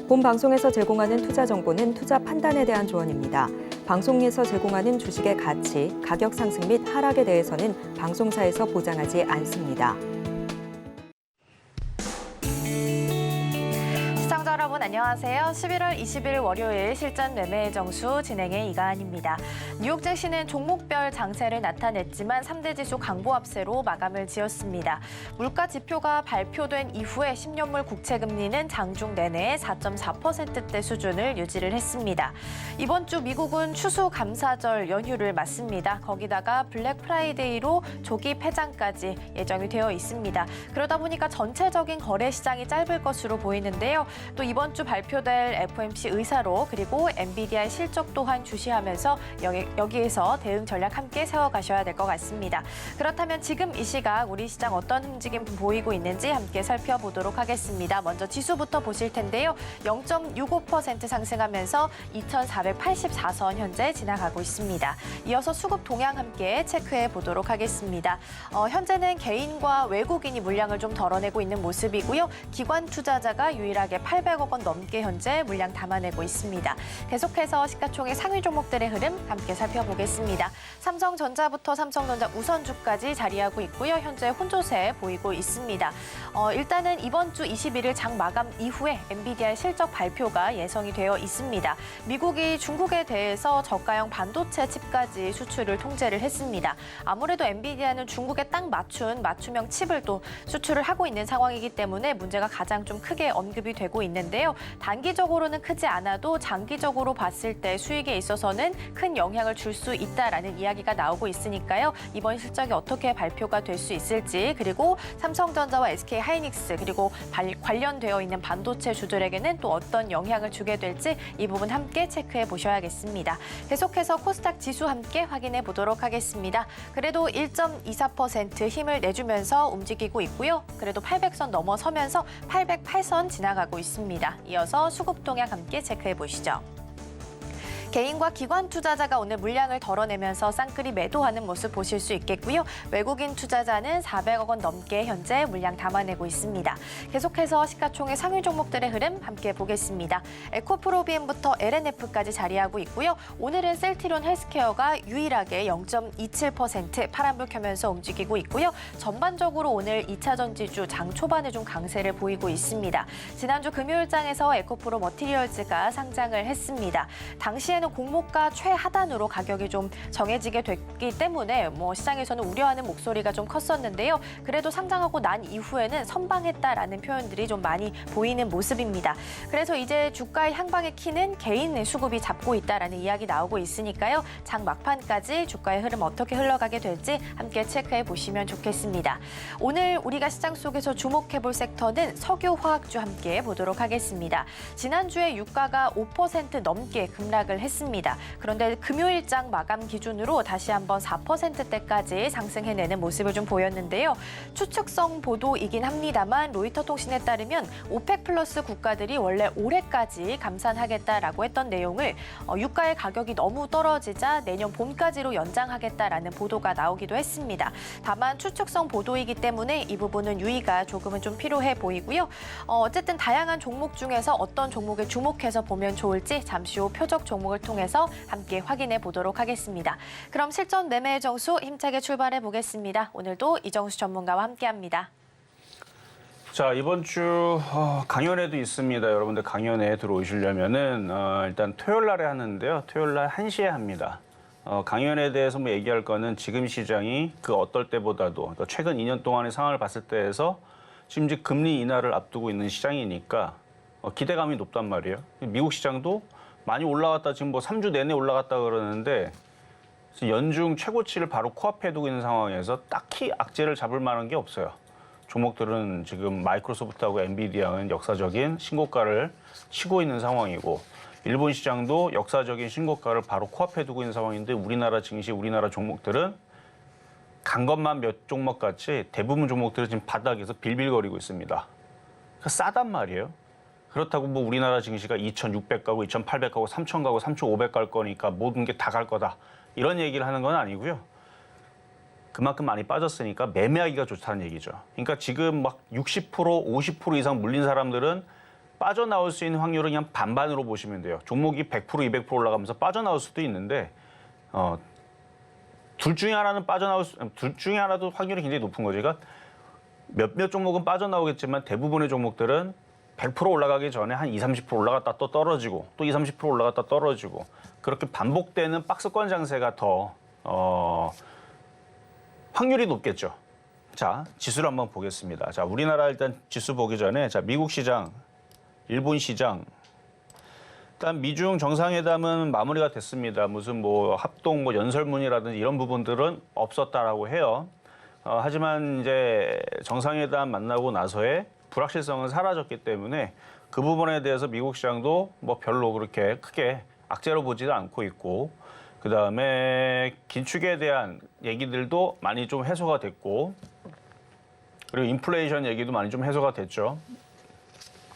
본 방송에서 제공하는 투자 정보는 투자 판단에 대한 조언입니다. 방송에서 제공하는 주식의 가치, 가격 상승 및 하락에 대해서는 방송사에서 보장하지 않습니다. 시청자 여러분 안녕하세요. 11월 20일 월요일 실전 매매 정수 진행의 이가은입니다. 뉴욕 증시는 종목별 장세를 나타냈지만 3대 지수 강보합세로 마감을 지었습니다. 물가 지표가 발표된 이후에 10년물 국채 금리는 장중 내내 4.4%대 수준을 유지를 했습니다. 이번 주 미국은 추수감사절 연휴를 맞습니다. 거기다가 블랙 프라이데이로 조기 폐장까지 예정이 되어 있습니다. 그러다 보니까 전체적인 거래 시장이 짧을 것으로 보이는데요. 또 이번 주 발표될 FOMC 의사로 그리고 엔비디아의 실적 또한 주시하면서 여기에서 대응 전략 함께 세워가셔야 될 것 같습니다. 그렇다면 지금 이 시각 우리 시장 어떤 움직임 보이고 있는지 함께 살펴보도록 하겠습니다. 먼저 지수부터 보실 텐데요. 0.65% 상승하면서 2,484선 현재 지나가고 있습니다. 이어서 수급 동향 함께 체크해 보도록 하겠습니다. 현재는 개인과 외국인이 물량을 좀 덜어내고 있는 모습이고요. 기관 투자자가 유일하게 800억 원 넘게 현재 물량 담아내고 있습니다. 계속해서 시가총액 상위 종목들의 흐름 함께 살펴보겠습니다. 삼성전자부터 삼성전자 우선주까지 자리하고 있고요. 현재 혼조세 보이고 있습니다. 일단은 이번 주 21일 장 마감 이후에 엔비디아의 실적 발표가 예정이 되어 있습니다. 미국이 중국에 대해서 저가형 반도체 칩까지 수출을 통제를 했습니다. 아무래도 엔비디아는 중국에 딱 맞춘 맞춤형 칩을 또 수출을 하고 있는 상황이기 때문에 문제가 가장 좀 크게 언급이 되고 있는데요. 단기적으로는 크지 않아도 장기적으로 봤을 때 수익에 있어서는 큰 영향을 줄 수 있다라는 이야기가 나오고 있으니까요. 이번 실적이 어떻게 발표가 될 수 있을지 그리고 삼성전자와 SK하이닉스 그리고 관련되어 있는 반도체 주들에게는 또 어떤 영향을 주게 될지 이 부분 함께 체크해 보셔야겠습니다. 계속해서 코스닥 지수 함께 확인해 보도록 하겠습니다. 그래도 1.24% 힘을 내주면서 움직이고 있고요. 그래도 800선 넘어서면서 808선 지나가고 있습니다. 이어서 수급 동향 함께 체크해 보시죠. 개인과 기관 투자자가 오늘 물량을 덜어내면서 쌍끌이 매도하는 모습 보실 수 있겠고요. 외국인 투자자는 400억 원 넘게 현재 물량 담아내고 있습니다. 계속해서 시가총액 상위 종목들의 흐름 함께 보겠습니다. 에코프로비엠부터 LNF까지 자리하고 있고요. 오늘은 셀트리온 헬스케어가 유일하게 0.27% 파란불 켜면서 움직이고 있고요. 전반적으로 오늘 2차 전지주 장 초반에 좀 강세를 보이고 있습니다. 지난주 금요일장에서 에코프로 머티리얼즈가 상장을 했습니다. 당시에는 공모가 최하단으로 가격이 좀 정해지게 됐기 때문에 시장에서는 우려하는 목소리가 좀 컸었는데요. 그래도 상장하고 난 이후에는 선방했다라는 표현들이 좀 많이 보이는 모습입니다. 그래서 이제 주가의 향방의 키는 개인 수급이 잡고 있다라는 이야기 나오고 있으니까요. 장 막판까지 주가의 흐름 어떻게 흘러가게 될지 함께 체크해 보시면 좋겠습니다. 오늘 우리가 시장 속에서 주목해 볼 섹터는 석유화학주 함께 보도록 하겠습니다. 지난주에 유가가 5% 넘게 급락을 했습니다. 그런데 금요일장 마감 기준으로 다시 한번 4%대까지 상승해내는 모습을 좀 보였는데요. 추측성 보도이긴 합니다만 로이터 통신에 따르면 오펙 플러스 국가들이 원래 올해까지 감산하겠다라고 했던 내용을 유가의 가격이 너무 떨어지자 내년 봄까지로 연장하겠다라는 보도가 나오기도 했습니다. 다만 추측성 보도이기 때문에 이 부분은 유의가 조금은 좀 필요해 보이고요. 어쨌든 다양한 종목 중에서 어떤 종목에 주목해서 보면 좋을지 잠시 후 표적 종목을 통해서 함께 확인해 보도록 하겠습니다. 그럼 실전 매매 정수 힘차게 출발해 보겠습니다. 오늘도 이정수 전문가와 함께합니다. 자, 이번 주 강연회도 있습니다. 여러분들 강연회에 들어오시려면은 일단 토요일 날에 하는데요. 토요일 날 1시에 합니다. 강연에 대해서 얘기할 거는 지금 시장이 그 어떨 때보다도 최근 2년 동안의 상황을 봤을 때에서 지금 이제 금리 인하를 앞두고 있는 시장이니까 기대감이 높단 말이에요. 미국 시장도 많이 올라갔다 지금 3주 내내 올라갔다 그러는데 연중 최고치를 바로 코앞에 두고 있는 상황에서 딱히 악재를 잡을 만한 게 없어요. 종목들은 지금 마이크로소프트하고 엔비디아는 역사적인 신고가를 치고 있는 상황이고 일본 시장도 역사적인 신고가를 바로 코앞에 두고 있는 상황인데 우리나라 증시, 우리나라 종목들은 간 것만 몇 종목 같이 대부분 종목들은 지금 바닥에서 빌빌거리고 있습니다. 그러니까 싸단 말이에요. 그렇다고 우리나라 증시가 2,600 가고 2,800 가고 3,000 가고 3,500 갈 거니까 모든 게 다 갈 거다. 이런 얘기를 하는 건 아니고요. 그만큼 많이 빠졌으니까 매매하기가 좋다는 얘기죠. 그러니까 지금 60%, 50% 이상 물린 사람들은 빠져나올 수 있는 확률은 그냥 반반으로 보시면 돼요. 종목이 100%, 200% 올라가면서 빠져나올 수도 있는데 둘 중에 하나도 확률이 굉장히 높은 거죠. 그러니까 몇몇 종목은 빠져나오겠지만 대부분의 종목들은 100% 올라가기 전에 한 20, 30% 올라갔다 또 떨어지고 또 20, 30% 올라갔다 떨어지고 그렇게 반복되는 박스권 장세가 더 확률이 높겠죠. 자, 지수를 한번 보겠습니다. 자, 우리나라 일단 지수 보기 전에 자, 미국 시장, 일본 시장. 일단 미중 정상회담은 마무리가 됐습니다. 무슨 뭐 합동 뭐 연설문이라든지 이런 부분들은 없었다라고 해요. 하지만 이제 정상회담 만나고 나서의 불확실성은 사라졌기 때문에 그 부분에 대해서 미국 시장도 뭐 별로 그렇게 크게 악재로 보지도 않고 있고 그다음에 긴축에 대한 얘기들도 많이 좀 해소가 됐고 그리고 인플레이션 얘기도 많이 좀 해소가 됐죠.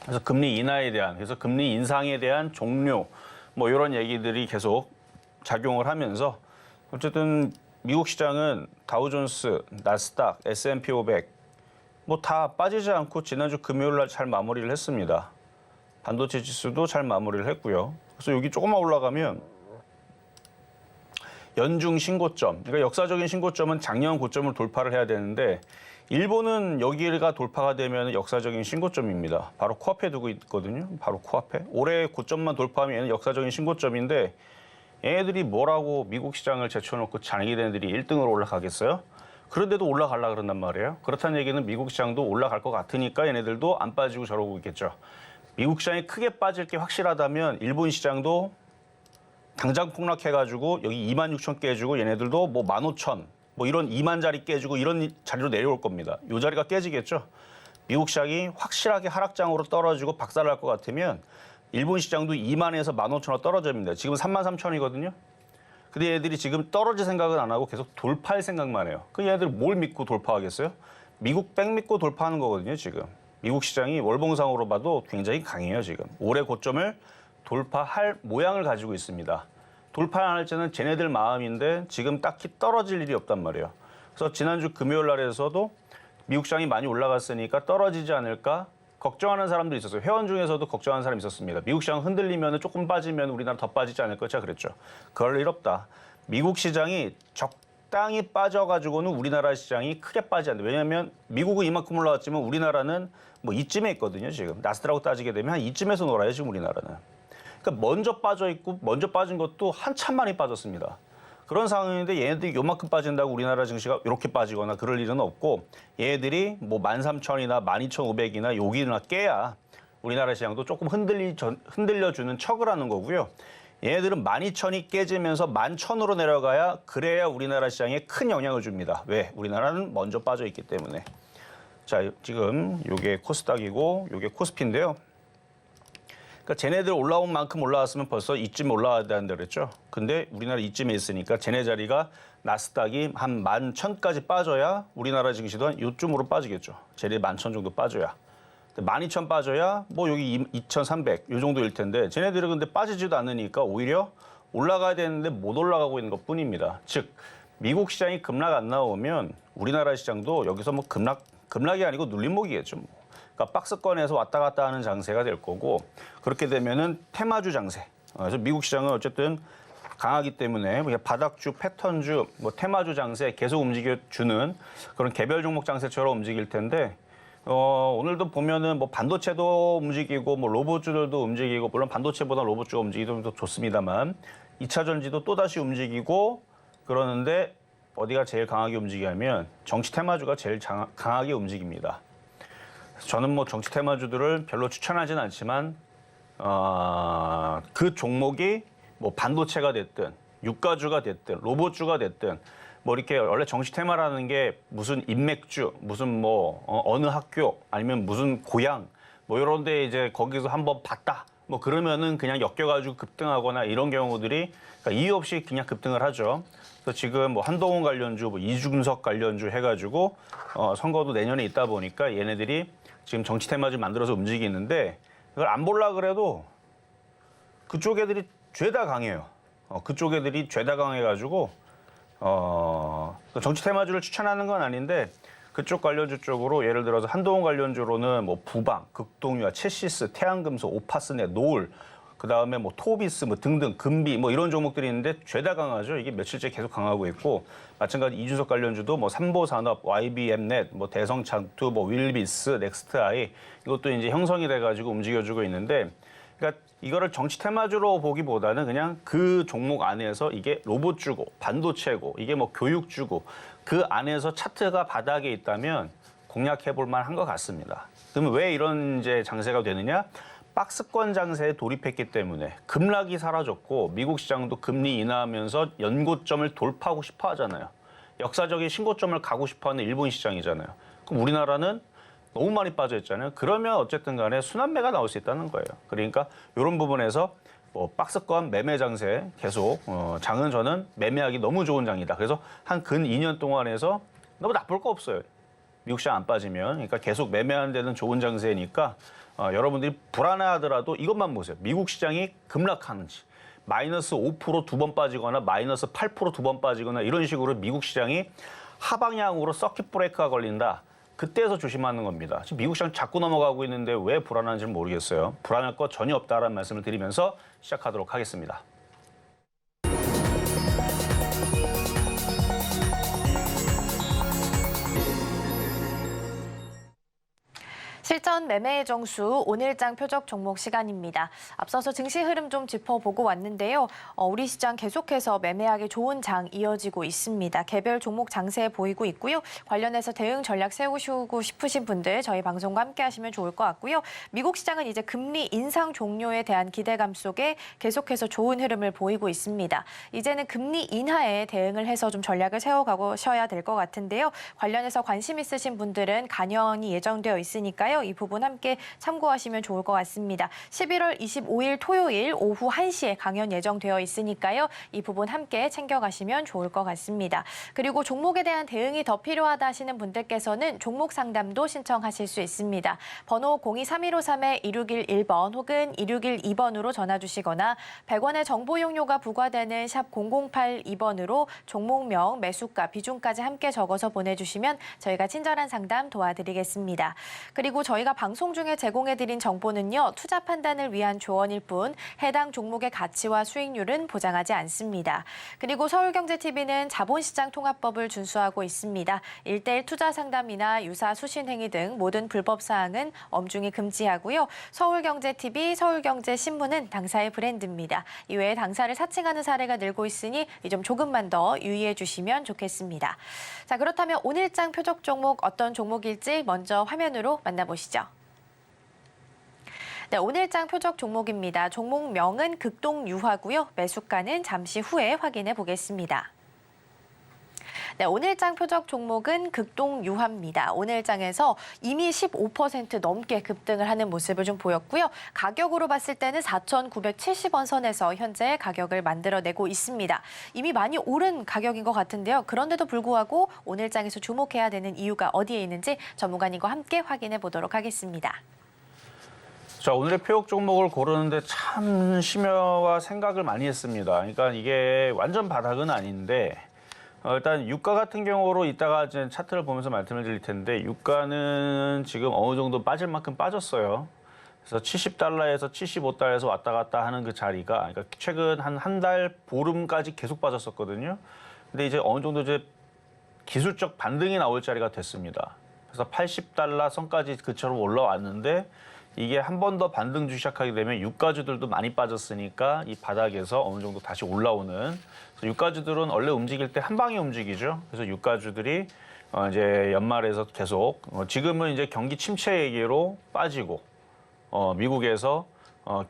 그래서 금리 인하에 대한, 그래서 금리 인상에 대한 종료, 뭐 이런 얘기들이 계속 작용을 하면서 어쨌든 미국 시장은 다우존스, 나스닥, S&P 500 뭐 다 빠지지 않고 지난주 금요일 날 잘 마무리를 했습니다. 반도체 지수도 잘 마무리를 했고요. 그래서 여기 조금만 올라가면 연중 신고점, 그러니까 역사적인 신고점은 작년 고점을 돌파를 해야 되는데 일본은 여기가 돌파가 되면 역사적인 신고점입니다. 바로 코앞에 두고 있거든요. 바로 코앞에. 올해 고점만 돌파하면 역사적인 신고점인데 얘네들이 뭐라고 미국 시장을 제쳐놓고 자기네들이 1등으로 올라가겠어요? 그런데도 올라가려고 그런단 말이에요. 그렇다는 얘기는 미국 시장도 올라갈 것 같으니까 얘네들도 안 빠지고 저러고 있겠죠. 미국 시장이 크게 빠질 게 확실하다면 일본 시장도 당장 폭락해가지고 여기 26,000 깨지고 얘네들도 뭐 15,000 뭐 이런 2만 자리 깨지고 이런 자리로 내려올 겁니다. 이 자리가 깨지겠죠. 미국 시장이 확실하게 하락장으로 떨어지고 박살날 것 같으면 일본 시장도 2만에서 15,000원 떨어집니다. 지금 33,000이거든요. 근데 얘들이 지금 떨어질 생각은 안 하고 계속 돌파할 생각만 해요. 그 얘네들 뭘 믿고 돌파하겠어요? 미국 백 믿고 돌파하는 거거든요, 지금. 미국 시장이 월봉상으로 봐도 굉장히 강해요, 지금. 올해 고점을 돌파할 모양을 가지고 있습니다. 돌파 안 할지는 쟤네들 마음인데 지금 딱히 떨어질 일이 없단 말이에요. 그래서 지난주 금요일 날에서도 미국 시장이 많이 올라갔으니까 떨어지지 않을까 걱정하는 사람도 있었어요. 회원 중에서도 걱정하는 사람이 있었습니다. 미국 시장 흔들리면 조금 빠지면 우리나라 더 빠지지 않을까 제가 그랬죠. 그럴 일 없다. 미국 시장이 적당히 빠져가지고는 우리나라 시장이 크게 빠지지 않는다. 왜냐하면 미국은 이만큼 올라왔지만 우리나라는 뭐 이쯤에 있거든요. 지금 나스닥하고 따지게 되면 한 이쯤에서 놀아요. 지금 우리나라는. 그러니까 먼저 빠져 있고 먼저 빠진 것도 한참 많이 빠졌습니다. 그런 상황인데 얘네들이 요만큼 빠진다고 우리나라 증시가 이렇게 빠지거나 그럴 일은 없고 얘네들이 뭐 13,000이나 12,500이나 여기나 깨야 우리나라 시장도 조금 흔들려주는 척을 하는 거고요. 얘네들은 12,000이 깨지면서 11,000으로 내려가야 그래야 우리나라 시장에 큰 영향을 줍니다. 왜? 우리나라는 먼저 빠져 있기 때문에. 자, 지금 요게 코스닥이고 요게 코스피인데요. 그러니까 쟤네들 올라온 만큼 올라왔으면 벌써 이쯤 올라와야 된다 그랬죠. 근데 우리나라 이쯤에 있으니까 쟤네 자리가 나스닥이 한 11,000까지 빠져야 우리나라 증시도 한 요쯤으로 빠지겠죠. 쟤네 11,000 정도 빠져야. 12,000 빠져야 뭐 여기 2,300 요 정도일 텐데 쟤네들은 근데 빠지지도 않으니까 오히려 올라가야 되는데 못 올라가고 있는 것뿐입니다. 즉 미국 시장이 급락 안 나오면 우리나라 시장도 여기서 뭐 급락이 아니고 눌림목이겠죠. 뭐. 그러니까 박스권에서 왔다 갔다 하는 장세가 될 거고 그렇게 되면은 테마주 장세. 그래서 미국 시장은 어쨌든 강하기 때문에 바닥주, 패턴주, 뭐 테마주 장세 계속 움직여주는 그런 개별 종목 장세처럼 움직일 텐데 오늘도 보면은 뭐 반도체도 움직이고 뭐 로봇주들도 움직이고 물론 반도체보다 로봇주가 움직이면 더 좋습니다만 2차 전지도 또 다시 움직이고 그러는데 어디가 제일 강하게 움직이냐면 정치 테마주가 제일 강하게 움직입니다. 저는 뭐 정치 테마주들을 별로 추천하지는 않지만 그 종목이 뭐 반도체가 됐든 유가주가 됐든 로봇주가 됐든 뭐 이렇게 원래 정치 테마라는 게 무슨 인맥주, 무슨 뭐 어느 학교 아니면 무슨 고향 뭐 이런 데 이제 거기서 한번 봤다. 뭐 그러면은 그냥 엮여가지고 급등하거나 이런 경우들이 그러니까 이유 없이 그냥 급등을 하죠. 그래서 지금 뭐 한동훈 관련주, 뭐 이준석 관련주 해가지고 선거도 내년에 있다 보니까 얘네들이 지금 정치 테마주 만들어서 움직이는데 이걸 안 보려 그래도 그쪽 애들이 죄다 강해요. 그쪽 애들이 죄다 강해가지고 정치 테마주를 추천하는 건 아닌데 그쪽 관련주 쪽으로 예를 들어서 한동훈 관련주로는 뭐 부방, 극동유화, 체시스, 태양금속, 오파스넷, 노을, 그다음에 뭐 토비스 뭐 등등 금비 뭐 이런 종목들이 있는데 죄다 강하죠. 이게 며칠째 계속 강하고 있고 마찬가지 이준석 관련주도 뭐 삼보산업, YBM넷, 뭐 대성창투, 뭐 윌비스, 넥스트아이 이것도 이제 형성이 돼가지고 움직여주고 있는데 그러니까 이거를 정치 테마주로 보기보다는 그냥 그 종목 안에서 이게 로봇주고 반도체고 이게 뭐 교육주고 그 안에서 차트가 바닥에 있다면 공략해볼 만한 것 같습니다. 그러면 왜 이런 이제 장세가 되느냐? 박스권 장세에 돌입했기 때문에 급락이 사라졌고 미국 시장도 금리 인하하면서 연고점을 돌파하고 싶어 하잖아요. 역사적인 신고점을 가고 싶어 하는 일본 시장이잖아요. 그럼 우리나라는 너무 많이 빠져 있잖아요. 그러면 어쨌든 간에 순환매가 나올 수 있다는 거예요. 그러니까 이런 부분에서 뭐 박스권 매매 장세 계속 장은 저는 매매하기 너무 좋은 장이다. 그래서 한 근 2년 동안에서 너무 나쁠 거 없어요. 미국 시장 안 빠지면. 그러니까 계속 매매하는 데는 좋은 장세니까 여러분들이 불안해하더라도 이것만 보세요. 미국 시장이 급락하는지 마이너스 5% 두 번 빠지거나 마이너스 8% 두 번 빠지거나 이런 식으로 미국 시장이 하방향으로 서킷 브레이크가 걸린다. 그때에서 조심하는 겁니다. 지금 미국 시장 자꾸 넘어가고 있는데 왜 불안한지는 모르겠어요. 불안할 거 전혀 없다라는 말씀을 드리면서 시작하도록 하겠습니다. 실전 매매의 정수 오늘장 표적 종목 시간입니다. 앞서서 증시 흐름 좀 짚어보고 왔는데요. 우리 시장 계속해서 매매하기 좋은 장 이어지고 있습니다. 개별 종목 장세 보이고 있고요. 관련해서 대응 전략 세우시고 싶으신 분들 저희 방송과 함께 하시면 좋을 것 같고요. 미국 시장은 이제 금리 인상 종료에 대한 기대감 속에 계속해서 좋은 흐름을 보이고 있습니다. 이제는 금리 인하에 대응을 해서 좀 전략을 세워가셔야 될 것 같은데요. 관련해서 관심 있으신 분들은 강연이 예정되어 있으니까요. 이 부분 함께 참고하시면 좋을 것 같습니다. 11월 25일 토요일 오후 1시에 강연 예정되어 있으니까요. 이 부분 함께 챙겨가시면 좋을 것 같습니다. 그리고 종목에 대한 대응이 더 필요하다 하시는 분들께서는 종목 상담도 신청하실 수 있습니다. 번호 023153-2611번 혹은 2612번으로 전화 주시거나 100원의 정보 이용료가 부과되는 샵 0082번으로 종목명, 매수가, 비중까지 함께 적어서 보내주시면 저희가 친절한 상담 도와드리겠습니다. 그리고 저희가 방송 중에 제공해드린 정보는요. 투자 판단을 위한 조언일 뿐 해당 종목의 가치와 수익률은 보장하지 않습니다. 그리고 서울경제TV는 자본시장통합법을 준수하고 있습니다. 1:1 투자 상담이나 유사 수신행위 등 모든 불법 사항은 엄중히 금지하고요. 서울경제TV, 서울경제신문은 당사의 브랜드입니다. 이외에 당사를 사칭하는 사례가 늘고 있으니 이 점 조금만 더 유의해 주시면 좋겠습니다. 자, 그렇다면 오늘장 표적 종목 어떤 종목일지 먼저 화면으로 만나보시죠. 네, 오늘장 표적 종목입니다. 종목명은 극동유화고요. 매수가는 잠시 후에 확인해 보겠습니다. 네, 오늘장 표적 종목은 극동유화입니다. 오늘장에서 이미 15% 넘게 급등을 하는 모습을 좀 보였고요. 가격으로 봤을 때는 4,970원 선에서 현재 가격을 만들어내고 있습니다. 이미 많이 오른 가격인 것 같은데요. 그런데도 불구하고 오늘장에서 주목해야 되는 이유가 어디에 있는지 전문가님과 함께 확인해 보도록 하겠습니다. 자, 오늘의 표적 종목을 고르는데 참 심혈과 생각을 많이 했습니다. 그러니까 이게 완전 바닥은 아닌데 일단 유가 같은 경우로 이따가 이제 차트를 보면서 말씀을 드릴 텐데 유가는 지금 어느 정도 빠질 만큼 빠졌어요. 그래서 70달러에서 75달러에서 왔다 갔다 하는 그 자리가 그러니까 최근 한 달 보름까지 계속 빠졌었거든요. 근데 이제 어느 정도 이제 기술적 반등이 나올 자리가 됐습니다. 그래서 80달러 선까지 그처럼 올라왔는데 이게 한 번 더 반등주 시작하게 되면 유가주들도 많이 빠졌으니까 이 바닥에서 어느 정도 다시 올라오는. 그래서 유가주들은 원래 움직일 때 한 방에 움직이죠. 그래서 유가주들이 이제 연말에서 계속 지금은 이제 경기 침체 얘기로 빠지고 미국에서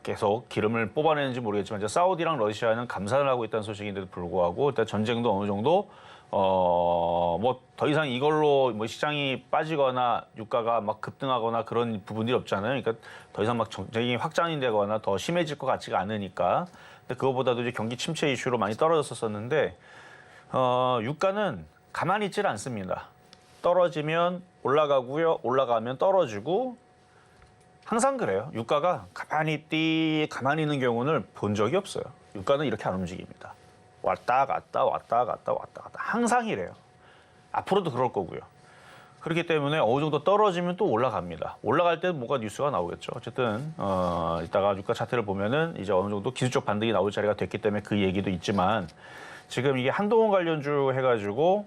계속 기름을 뽑아내는지 모르겠지만 이제 사우디랑 러시아는 감산을 하고 있다는 소식인데도 불구하고 일단 전쟁도 어느 정도 뭐 더 이상 이걸로 뭐 시장이 빠지거나 유가가 막 급등하거나 그런 부분이 없잖아요. 그러니까 더 이상 막 전쟁이 확장이 되거나 더 심해질 것 같지가 않으니까. 근데 그거보다도 이제 경기 침체 이슈로 많이 떨어졌었는데 유가는 가만히 있질 않습니다. 떨어지면 올라가고요. 올라가면 떨어지고 항상 그래요. 유가가 가만히 있는 경우는 본 적이 없어요. 유가는 이렇게 안 움직입니다. 왔다 갔다 왔다 갔다 왔다 갔다 항상 이래요. 앞으로도 그럴 거고요. 그렇기 때문에 어느 정도 떨어지면 또 올라갑니다. 올라갈 때는 뭐가 뉴스가 나오겠죠. 어쨌든 이따가 주가 차트를 보면은 이제 어느 정도 기술적 반등이 나올 자리가 됐기 때문에 그 얘기도 있지만 지금 이게 한동훈 관련주 해가지고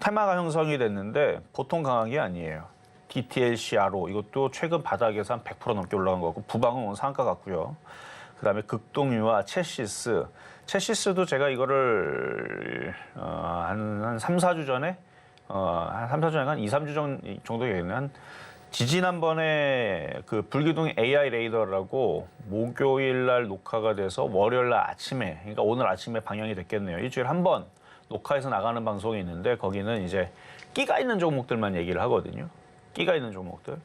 테마가 형성이 됐는데 보통 강한 게 아니에요. DTLCRO 이것도 최근 바닥에서 한 100% 넘게 올라간 거고 부방은 오늘 상한가 같고요. 그다음에 극동유와 체시스도 제가 이거를 한 3, 4주 전에 한 3, 4주 전에 한 2, 3주 정도 되겠네. 한 지지난번에 그 불기둥 AI 레이더라고 목요일 날 녹화가 돼서 월요일 날 아침에 그러니까 오늘 아침에 방영이 됐겠네요. 일주일에 한 번 녹화해서 나가는 방송이 있는데 거기는 이제 끼가 있는 종목들만 얘기를 하거든요. 끼가 있는 종목들.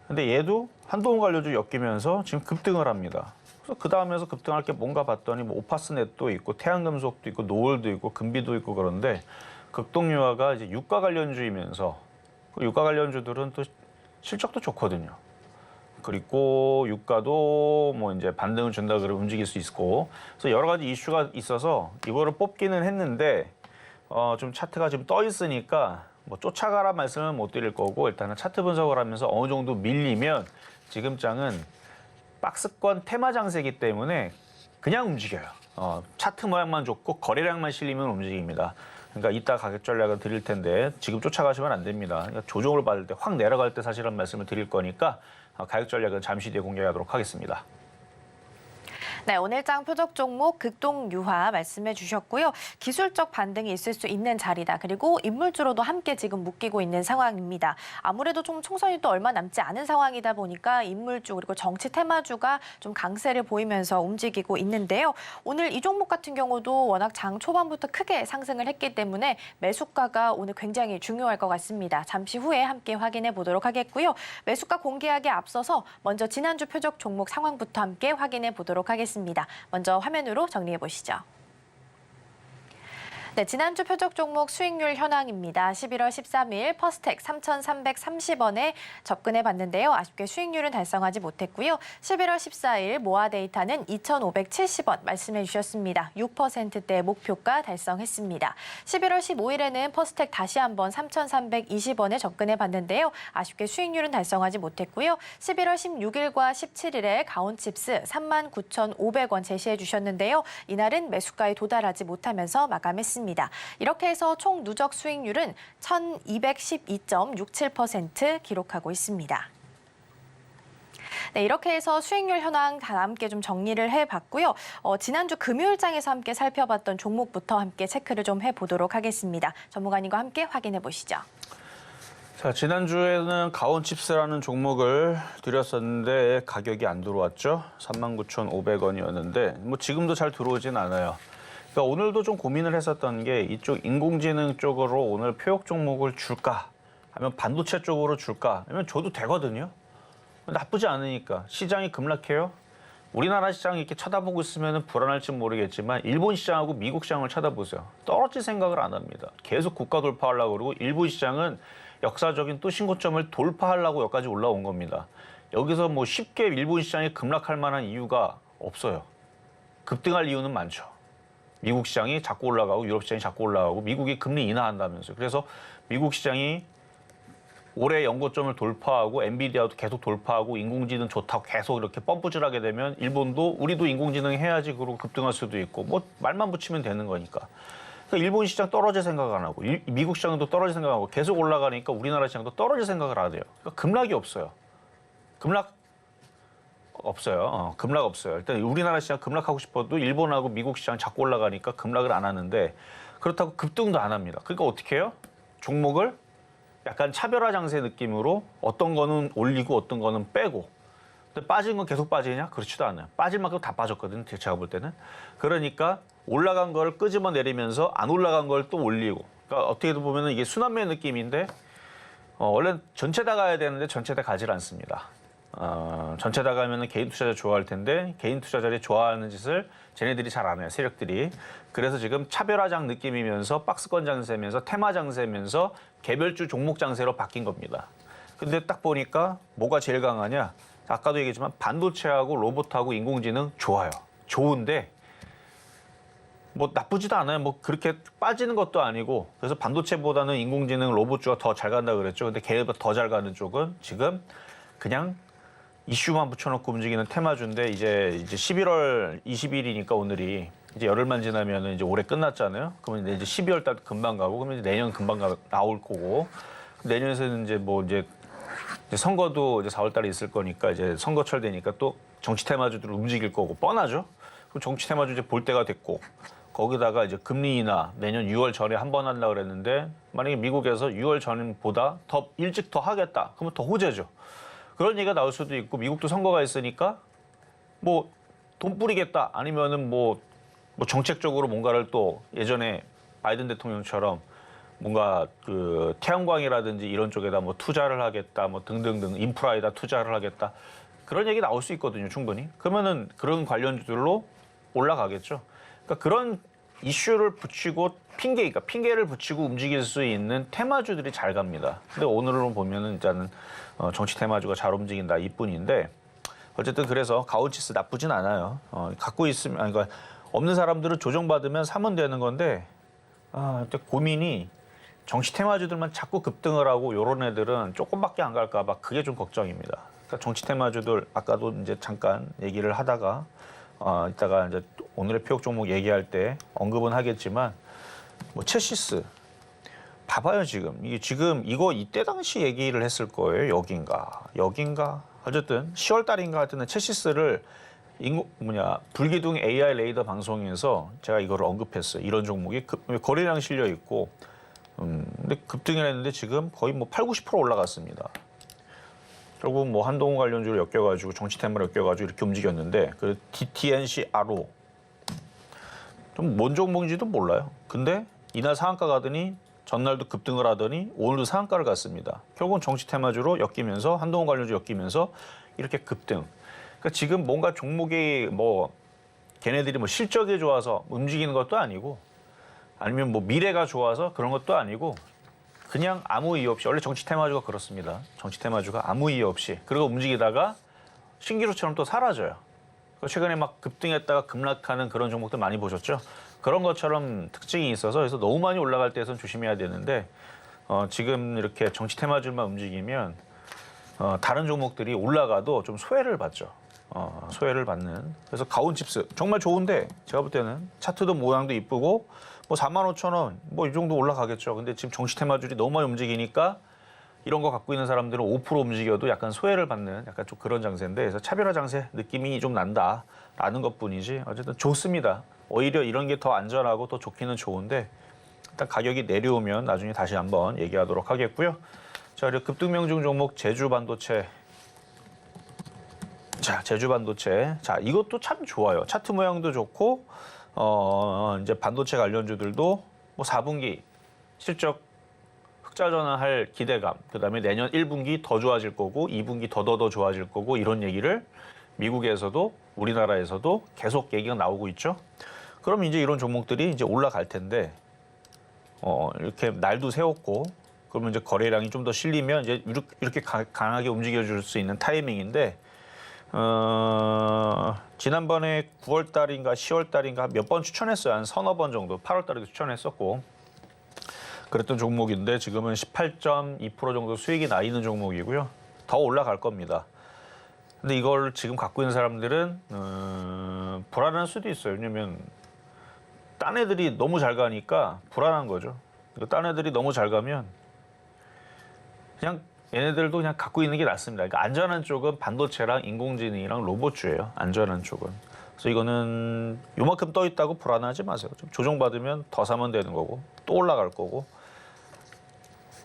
근데 얘도 한동훈 관련주 엮이면서 지금 급등을 합니다. 그래서 그 다음에서 급등할 게 뭔가 봤더니 뭐 오파스넷도 있고 태양금속도 있고 노을도 있고 금비도 있고 그런데 극동유화가 이제 유가 관련주이면서 그 유가 관련주들은 또 실적도 좋거든요. 그리고 유가도 뭐 이제 반등을 준다 그러면 움직일 수 있고 그래서 여러 가지 이슈가 있어서 이거를 뽑기는 했는데 좀 차트가 지금 떠 있으니까 뭐 쫓아가라 말씀은 못 드릴 거고 일단은 차트 분석을 하면서 어느 정도 밀리면 지금 장은 박스권 테마 장세이기 때문에 그냥 움직여요. 차트 모양만 좋고 거래량만 실리면 움직입니다. 그러니까 이따 가격 전략을 드릴 텐데 지금 쫓아가시면 안 됩니다. 그러니까 조정을 받을 때 확 내려갈 때 사실은 말씀을 드릴 거니까 가격 전략은 잠시 뒤에 공개하도록 하겠습니다. 네, 오늘장 표적 종목 극동유화 말씀해 주셨고요. 기술적 반등이 있을 수 있는 자리다. 그리고 인물주로도 함께 지금 묶이고 있는 상황입니다. 아무래도 좀 총선이 또 얼마 남지 않은 상황이다 보니까 인물주 그리고 정치 테마주가 좀 강세를 보이면서 움직이고 있는데요. 오늘 이 종목 같은 경우도 워낙 장 초반부터 크게 상승을 했기 때문에 매수가가 오늘 굉장히 중요할 것 같습니다. 잠시 후에 함께 확인해 보도록 하겠고요. 매수가 공개하기에 앞서서 먼저 지난주 표적 종목 상황부터 함께 확인해 보도록 하겠습니다. 먼저 화면으로 정리해 보시죠. 네, 지난주 표적 종목 수익률 현황입니다. 11월 13일 퍼스텍 3,330원에 접근해 봤는데요. 아쉽게 수익률은 달성하지 못했고요. 11월 14일 모아 데이터는 2,570원 말씀해 주셨습니다. 6%대 목표가 달성했습니다. 11월 15일에는 퍼스텍 다시 한번 3,320원에 접근해 봤는데요. 아쉽게 수익률은 달성하지 못했고요. 11월 16일과 17일에 가온칩스 39,500원 제시해 주셨는데요. 이날은 매수가에 도달하지 못하면서 마감했습니다. 이렇게 해서 총 누적 수익률은 1,212.67% 기록하고 있습니다. 네, 이렇게 해서 수익률 현황 다 함께 좀 정리를 해봤고요. 지난주 금요일장에서 함께 살펴봤던 종목부터 함께 체크를 좀 해보도록 하겠습니다. 전문가님과 함께 확인해 보시죠. 자, 지난주에는 가온칩스라는 종목을 드렸었는데 가격이 안 들어왔죠. 39,500원이었는데 뭐 지금도 잘 들어오진 않아요. 그러니까 오늘도 좀 고민을 했었던 게 이쪽 인공지능 쪽으로 오늘 표적 종목을 줄까? 아니면 반도체 쪽으로 줄까? 아니면 줘도 되거든요. 나쁘지 않으니까. 시장이 급락해요. 우리나라 시장이 이렇게 쳐다보고 있으면 불안할지 모르겠지만 일본 시장하고 미국 시장을 쳐다보세요. 떨어질 생각을 안 합니다. 계속 국가 돌파하려고 그러고 일본 시장은 역사적인 또 신고점을 돌파하려고 여기까지 올라온 겁니다. 여기서 뭐 쉽게 일본 시장이 급락할 만한 이유가 없어요. 급등할 이유는 많죠. 미국 시장이 자꾸 올라가고 유럽 시장이 자꾸 올라가고 미국이 금리 인하한다면서요. 그래서 미국 시장이 올해 연고점을 돌파하고 엔비디아도 계속 돌파하고 인공지능 좋다고 계속 이렇게 펌프질하게 되면 일본도 우리도 인공지능 해야지 그러고 급등할 수도 있고 뭐 말만 붙이면 되는 거니까. 그러니까 일본 시장 떨어질 생각 안 하고 미국 시장도 떨어질 생각 안 하고 계속 올라가니까 우리나라 시장도 떨어질 생각을 안 해요. 그러니까 급락이 없어요. 급락 없어요. 급락 없어요. 일단 우리나라 시장 급락하고 싶어도 일본하고 미국 시장 자꾸 올라가니까 급락을 안 하는데 그렇다고 급등도 안 합니다. 그러니까 어떻게 해요? 종목을 약간 차별화 장세 느낌으로 어떤 거는 올리고 어떤 거는 빼고 근데 빠진 건 계속 빠지냐? 그렇지도 않아요. 빠질 만큼 다 빠졌거든요. 제가 볼 때는. 그러니까 올라간 걸 끄집어 내리면서 안 올라간 걸 또 올리고 그러니까 어떻게 보면 이게 순환매 느낌인데 원래 전체 다 가야 되는데 전체 다 가질 않습니다. 전체 다 가면 개인 투자자 좋아할 텐데 개인 투자자들이 좋아하는 짓을 쟤네들이 잘 안 해요. 세력들이. 그래서 지금 차별화장 느낌이면서 박스권 장세면서 테마 장세면서 개별주 종목 장세로 바뀐 겁니다. 근데 딱 보니까 뭐가 제일 강하냐? 아까도 얘기했지만 반도체하고 로봇하고 인공지능 좋아요. 좋은데 뭐 나쁘지도 않아요. 뭐 그렇게 빠지는 것도 아니고. 그래서 반도체보다는 인공지능 로봇주가 더 잘 간다 그랬죠. 근데 걔보다 더 잘 가는 쪽은 지금 그냥 이슈만 붙여놓고 움직이는 테마주인데 이제 11월 20일이니까 오늘이 이제 열흘만 지나면은 이제 올해 끝났잖아요. 그러면 이제 12월 달 금방 가고 그러면 이제 내년 금방 나올 거고 내년에서는 이제 뭐 이제 선거도 이제 4월 달에 있을 거니까 이제 선거철 되니까 또 정치 테마주들 움직일 거고 뻔하죠. 그럼 정치 테마주 이제 볼 때가 됐고 거기다가 이제 금리 인하 내년 6월 전에 한 번 한다고 그랬는데 만약에 미국에서 6월 전보다 더 일찍 더 하겠다. 그러면 더 호재죠. 그런 얘기가 나올 수도 있고 미국도 선거가 있으니까 뭐 돈 뿌리겠다 아니면은 뭐 정책적으로 뭔가를 또 예전에 바이든 대통령처럼 뭔가 그 태양광이라든지 이런 쪽에다 뭐 투자를 하겠다 뭐 등등등 인프라에다 투자를 하겠다 그런 얘기 나올 수 있거든요 충분히. 그러면은 그런 관련주들로 올라가겠죠. 그러니까 그런 이슈를 붙이고 그러니까 핑계를 붙이고 움직일 수 있는 테마주들이 잘 갑니다. 근데 오늘은 보면은 일단은 정치 테마주가 잘 움직인다 이뿐인데 어쨌든 그래서 가오치스 나쁘진 않아요. 갖고 있으면 아니 그러니까 없는 사람들은 조정받으면 사면 되는 건데 근데 고민이 정치 테마주들만 자꾸 급등을 하고 요런 애들은 조금밖에 안 갈까 봐 그게 좀 걱정입니다. 그러니까 정치 테마주들 아까도 이제 잠깐 얘기를 하다가 이따가 이제 오늘의 표적 종목 얘기할 때 언급은 하겠지만 뭐 체시스 봐봐요 지금 이거 이때 당시 얘기를 했을 거예요 여긴가 어쨌든 10월 달인가 하여튼 체시스를 불기둥 AI 레이더 방송에서 제가 이거를 언급했어요. 이런 종목이 거래량 실려 있고 근데 급등을 했는데 지금 거의 뭐 80-90% 올라갔습니다. 결국 뭐 한동훈 관련주로 엮여가지고 정치 테마로 엮여가지고 이렇게 움직였는데 그 DTNC RO 좀 뭔 종목인지도 몰라요. 근데 이날 상한가 가더니 전날도 급등을 하더니 오늘도 상한가를 갔습니다. 결국은 정치 테마주로 엮이면서 한동훈 관련주 엮이면서 이렇게 급등. 그러니까 지금 뭔가 종목이 뭐 걔네들이 뭐 실적이 좋아서 움직이는 것도 아니고 아니면 뭐 미래가 좋아서 그런 것도 아니고 그냥 아무 이유 없이 원래 정치 테마주가 그렇습니다. 정치 테마주가 아무 이유 없이 그리고 움직이다가 신기루처럼 또 사라져요. 최근에 막 급등했다가 급락하는 그런 종목들 많이 보셨죠? 그런 것처럼 특징이 있어서 그래서 너무 많이 올라갈 때에선 조심해야 되는데 지금 이렇게 정치 테마주만 움직이면 다른 종목들이 올라가도 좀 소외를 받죠. 소외를 받는. 그래서 가온칩스 정말 좋은데 제가 볼 때는 차트도 모양도 이쁘고 뭐 45,000원 뭐 이 정도 올라가겠죠. 근데 지금 정치 테마주들이 너무 많이 움직이니까 이런 거 갖고 있는 사람들은 5% 움직여도 약간 소외를 받는 약간 좀 그런 장세인데 그래서 차별화 장세 느낌이 좀 난다라는 것뿐이지 어쨌든 좋습니다. 오히려 이런 게 더 안전하고 더 좋기는 좋은데 일단 가격이 내려오면 나중에 다시 한번 얘기하도록 하겠고요. 자, 그리고 급등명중 종목 제주반도체. 자, 제주반도체. 자, 이것도 참 좋아요. 차트 모양도 좋고 이제 반도체 관련주들도 뭐 4분기 실적 흑자 전환할 기대감, 그다음에 내년 1분기 더 좋아질 거고 2분기 더 좋아질 거고 이런 얘기를 미국에서도 우리나라에서도 계속 얘기가 나오고 있죠. 그럼 이제 이런 종목들이 이제 올라갈 텐데 이렇게 날도 세웠고 그러면 이제 거래량이 좀 더 실리면 이제 이렇게 강하게 움직여 줄 수 있는 타이밍인데 지난번에 9월 달인가 10월 달인가 몇 번 추천했어요. 한 서너 번 정도 8월 달에도 추천했었고 그랬던 종목인데 지금은 18.2% 정도 수익이 나 있는 종목이고요. 더 올라갈 겁니다. 근데 이걸 지금 갖고 있는 사람들은 불안할 수도 있어요. 왜냐면 딴 애들이 너무 잘 가니까 불안한 거죠. 딴 애들이 너무 잘 가면 그냥 얘네들도 그냥 갖고 있는 게 낫습니다. 그러니까 안전한 쪽은 반도체랑 인공지능이랑 로봇주예요. 안전한 쪽은. 그래서 이거는 요만큼 떠 있다고 불안하지 마세요. 좀 조정받으면 더 사면 되는 거고 또 올라갈 거고.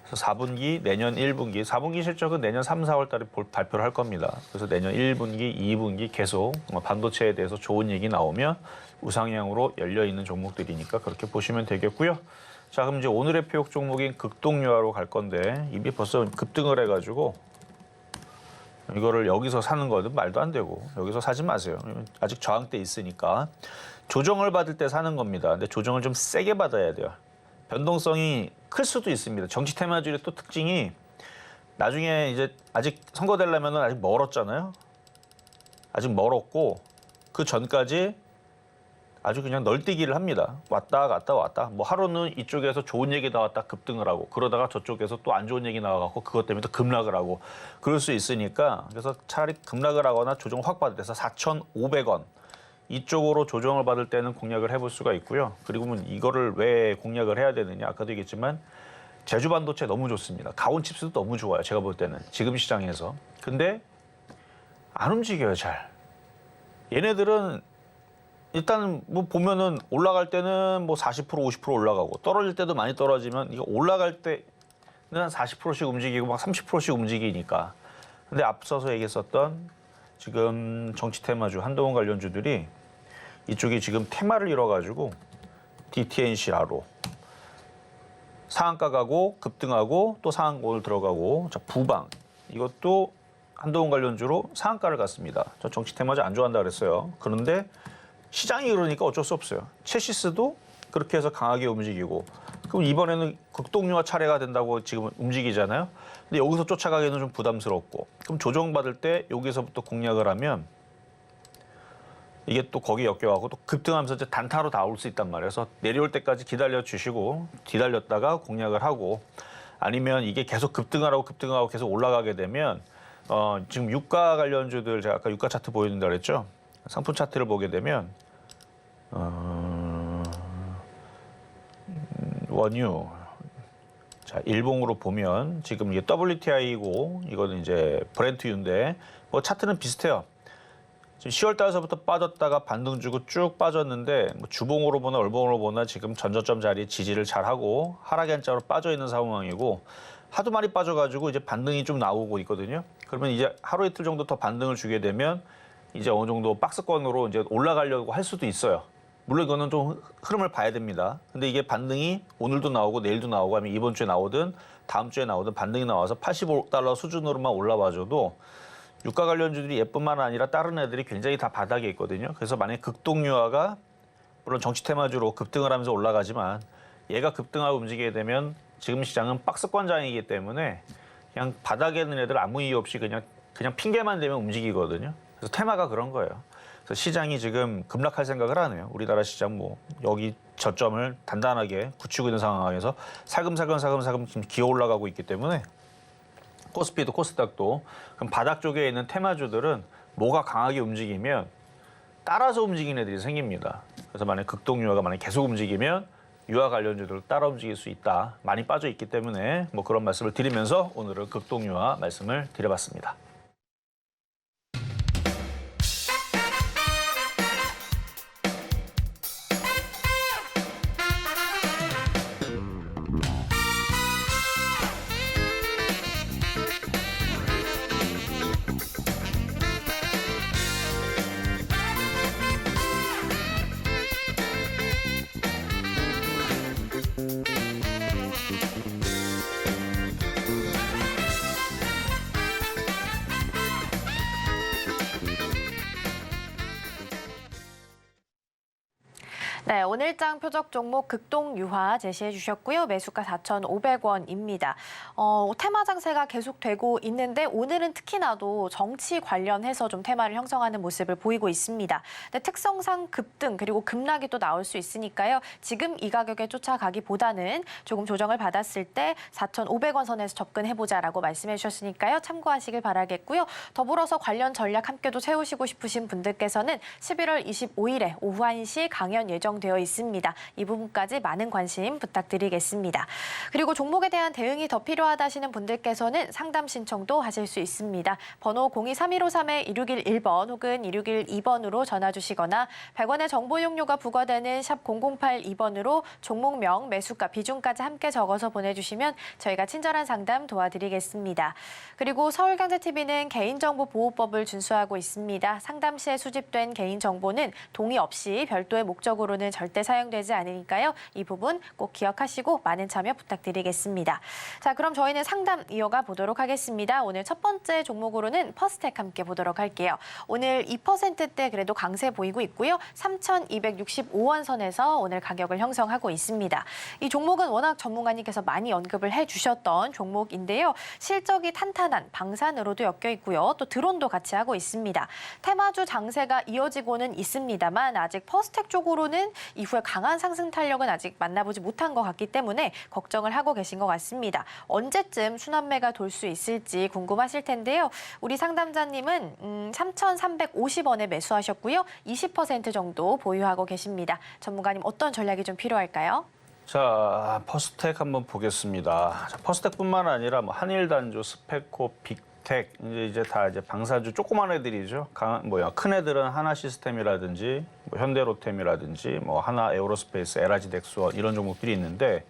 그래서 4분기, 내년 1분기, 4분기 실적은 내년 3, 4월 달에 발표를 할 겁니다. 그래서 내년 1분기, 2분기 계속 반도체에 대해서 좋은 얘기 나오면 우상향으로 열려 있는 종목들이니까 그렇게 보시면 되겠고요. 자, 그럼 이제 오늘의 표적 종목인 극동유화로 갈 건데 이미 벌써 급등을 해가지고 이거를 여기서 사는 거는 말도 안 되고 여기서 사지 마세요. 아직 저항대 있으니까 조정을 받을 때 사는 겁니다. 근데 조정을 좀 세게 받아야 돼요. 변동성이 클 수도 있습니다. 정치 테마주의 또 특징이 나중에 이제 아직 선거되려면 아직 멀었잖아요. 아직 멀었고 그 전까지 아주 그냥 널뛰기를 합니다. 왔다 갔다 왔다. 뭐 하루는 이쪽에서 좋은 얘기 나왔다 급등을 하고 그러다가 저쪽에서 또 안 좋은 얘기 나와갖고 그것 때문에 또 급락을 하고 그럴 수 있으니까 그래서 차라리 급락을 하거나 조정 확 받을 때서 4,500원 이쪽으로 조정을 받을 때는 공략을 해볼 수가 있고요. 그리고 이거를 왜 공략을 해야 되느냐 아까도 얘기했지만 제주 반도체 너무 좋습니다. 가온칩스도 너무 좋아요. 제가 볼 때는 지금 시장에서. 근데 안 움직여요 잘. 얘네들은 일단 뭐 보면은 올라갈 때는 뭐 40% 50% 올라가고 떨어질 때도 많이 떨어지면 이거 올라갈 때는 한 40%씩 움직이고 막 30%씩 움직이니까. 근데 앞서서 얘기했었던 지금 정치 테마주 한동훈 관련주들이 이쪽이 지금 테마를 잃어가지고 DTNC라로 상한가 가고 급등하고 또 상한가를 들어가고 자 부방 이것도 한동훈 관련주로 상한가를 갔습니다. 저 정치 테마주 안 좋아한다 그랬어요. 그런데 시장이 그러니까 어쩔 수 없어요. 체시스도 그렇게 해서 강하게 움직이고 그럼 이번에는 극동유화 차례가 된다고 지금 움직이잖아요. 근데 여기서 쫓아가기는 좀 부담스럽고 그럼 조정받을 때 여기서부터 공략을 하면 이게 또 거기 엮여가고 또 급등하면서 이제 단타로 나올 수 있단 말이에요. 그래서 내려올 때까지 기다려 주시고 기다렸다가 공략을 하고 아니면 이게 계속 급등하고 계속 올라가게 되면 지금 유가 관련주들 제가 아까 유가 차트 보여준다 그랬죠. 상품 차트를 보게 되면 원유 자 일봉으로 보면 지금 이게 WTI고 이거는 이제 브렌트유인데 뭐 차트는 비슷해요. 지금 10월 달서부터 빠졌다가 반등 주고 쭉 빠졌는데 뭐 주봉으로 보나 월봉으로 보나 지금 전저점 자리에 지지를 잘하고 하락의 한자로 빠져 있는 상황이고 하도 많이 빠져가지고 이제 반등이 좀 나오고 있거든요. 그러면 이제 하루 이틀 정도 더 반등을 주게 되면 이제 어느 정도 박스권으로 이제 올라가려고 할 수도 있어요. 물론 이거는 좀 흐름을 봐야 됩니다. 근데 이게 반등이 오늘도 나오고 내일도 나오고 아니면 이번 주에 나오든 다음 주에 나오든 반등이 나와서 85달러 수준으로만 올라와줘도 유가 관련주들이 예뿐만 아니라 다른 애들이 굉장히 다 바닥에 있거든요. 그래서 만약에 극동유화가 물론 정치 테마주로 급등을 하면서 올라가지만 얘가 급등하고 움직이게 되면 지금 시장은 박스권장이기 때문에 그냥 바닥에 있는 애들 아무 이유 없이 그냥 핑계만 대면 움직이거든요. 그래서 테마가 그런 거예요. 그래서 시장이 지금 급락할 생각을 하네요. 우리나라 시장 뭐 여기 저점을 단단하게 굳히고 있는 상황에서 살금살금 지금 기어 올라가고 있기 때문에 코스피도 코스닥도 그럼 바닥 쪽에 있는 테마주들은 뭐가 강하게 움직이면 따라서 움직이는 애들이 생깁니다. 그래서 만약 극동유화가 만약 계속 움직이면 유화 관련주들 따라 움직일 수 있다. 많이 빠져 있기 때문에 뭐 그런 말씀을 드리면서 오늘은 극동유화 말씀을 드려봤습니다. 네, 오늘장 표적 종목 극동유화 제시해 주셨고요. 매수가 4,500원입니다. 테마 장세가 계속되고 있는데 오늘은 특히나도 정치 관련해서 좀 테마를 형성하는 모습을 보이고 있습니다. 근데 특성상 급등 그리고 급락이 또 나올 수 있으니까요. 지금 이 가격에 쫓아가기보다는 조금 조정을 받았을 때 4,500원 선에서 접근해보자라고 말씀해 주셨으니까요. 참고하시길 바라겠고요. 더불어서 관련 전략 함께도 세우시고 싶으신 분들께서는 11월 25일에 오후 1시 강연 예정되어 있습니다. 이 부분까지 많은 관심 부탁드리겠습니다. 그리고 종목에 대한 대응이 더 필요하다 하시는 분들께서는 상담 신청도 하실 수 있습니다. 번호 023153-1611번 혹은 1612번으로 전화 주시거나 100원의 정보 이용료가 부과되는 샵 0082번으로 종목명, 매수가, 비중까지 함께 적어서 보내주시면 저희가 친절한 상담 도와드리겠습니다. 그리고 서울경제TV는 개인정보보호법을 준수하고 있습니다. 상담 시에 수집된 개인정보는 동의 없이 별도의 목적으로는 경우는 절대 사용되지 않으니까요. 이 부분 꼭 기억하시고 많은 참여 부탁드리겠습니다. 자, 그럼 저희는 상담 이어가 보도록 하겠습니다. 오늘 첫 번째 종목으로는 퍼스텍 함께 보도록 할게요. 오늘 2%대 그래도 강세 보이고 있고요. 3,265원 선에서 오늘 가격을 형성하고 있습니다. 이 종목은 워낙 전문가님께서 많이 언급을 해주셨던 종목인데요. 실적이 탄탄한 방산으로도 엮여 있고요. 또 드론도 같이 하고 있습니다. 테마주 장세가 이어지고는 있습니다만 아직 퍼스텍 쪽으로는 이후에 강한 상승 탄력은 아직 만나보지 못한 것 같기 때문에 걱정을 하고 계신 것 같습니다. 언제쯤 순환매가 돌 수 있을지 궁금하실 텐데요. 우리 상담자님은 3,350원에 매수하셨고요. 20% 정도 보유하고 계십니다. 전문가님 어떤 전략이 좀 필요할까요? 자, 퍼스텍 한번 보겠습니다. 자, 퍼스텍뿐만 아니라 뭐 한일단조, 스페코, 빅텍 이제 다 이제 방산주 조그만 애들이죠. 큰 애들은 하나시스템이라든지 뭐 현대로템이라든지 뭐 하나 에어로스페이스, LG 넥스원 이런 종목들이 있는데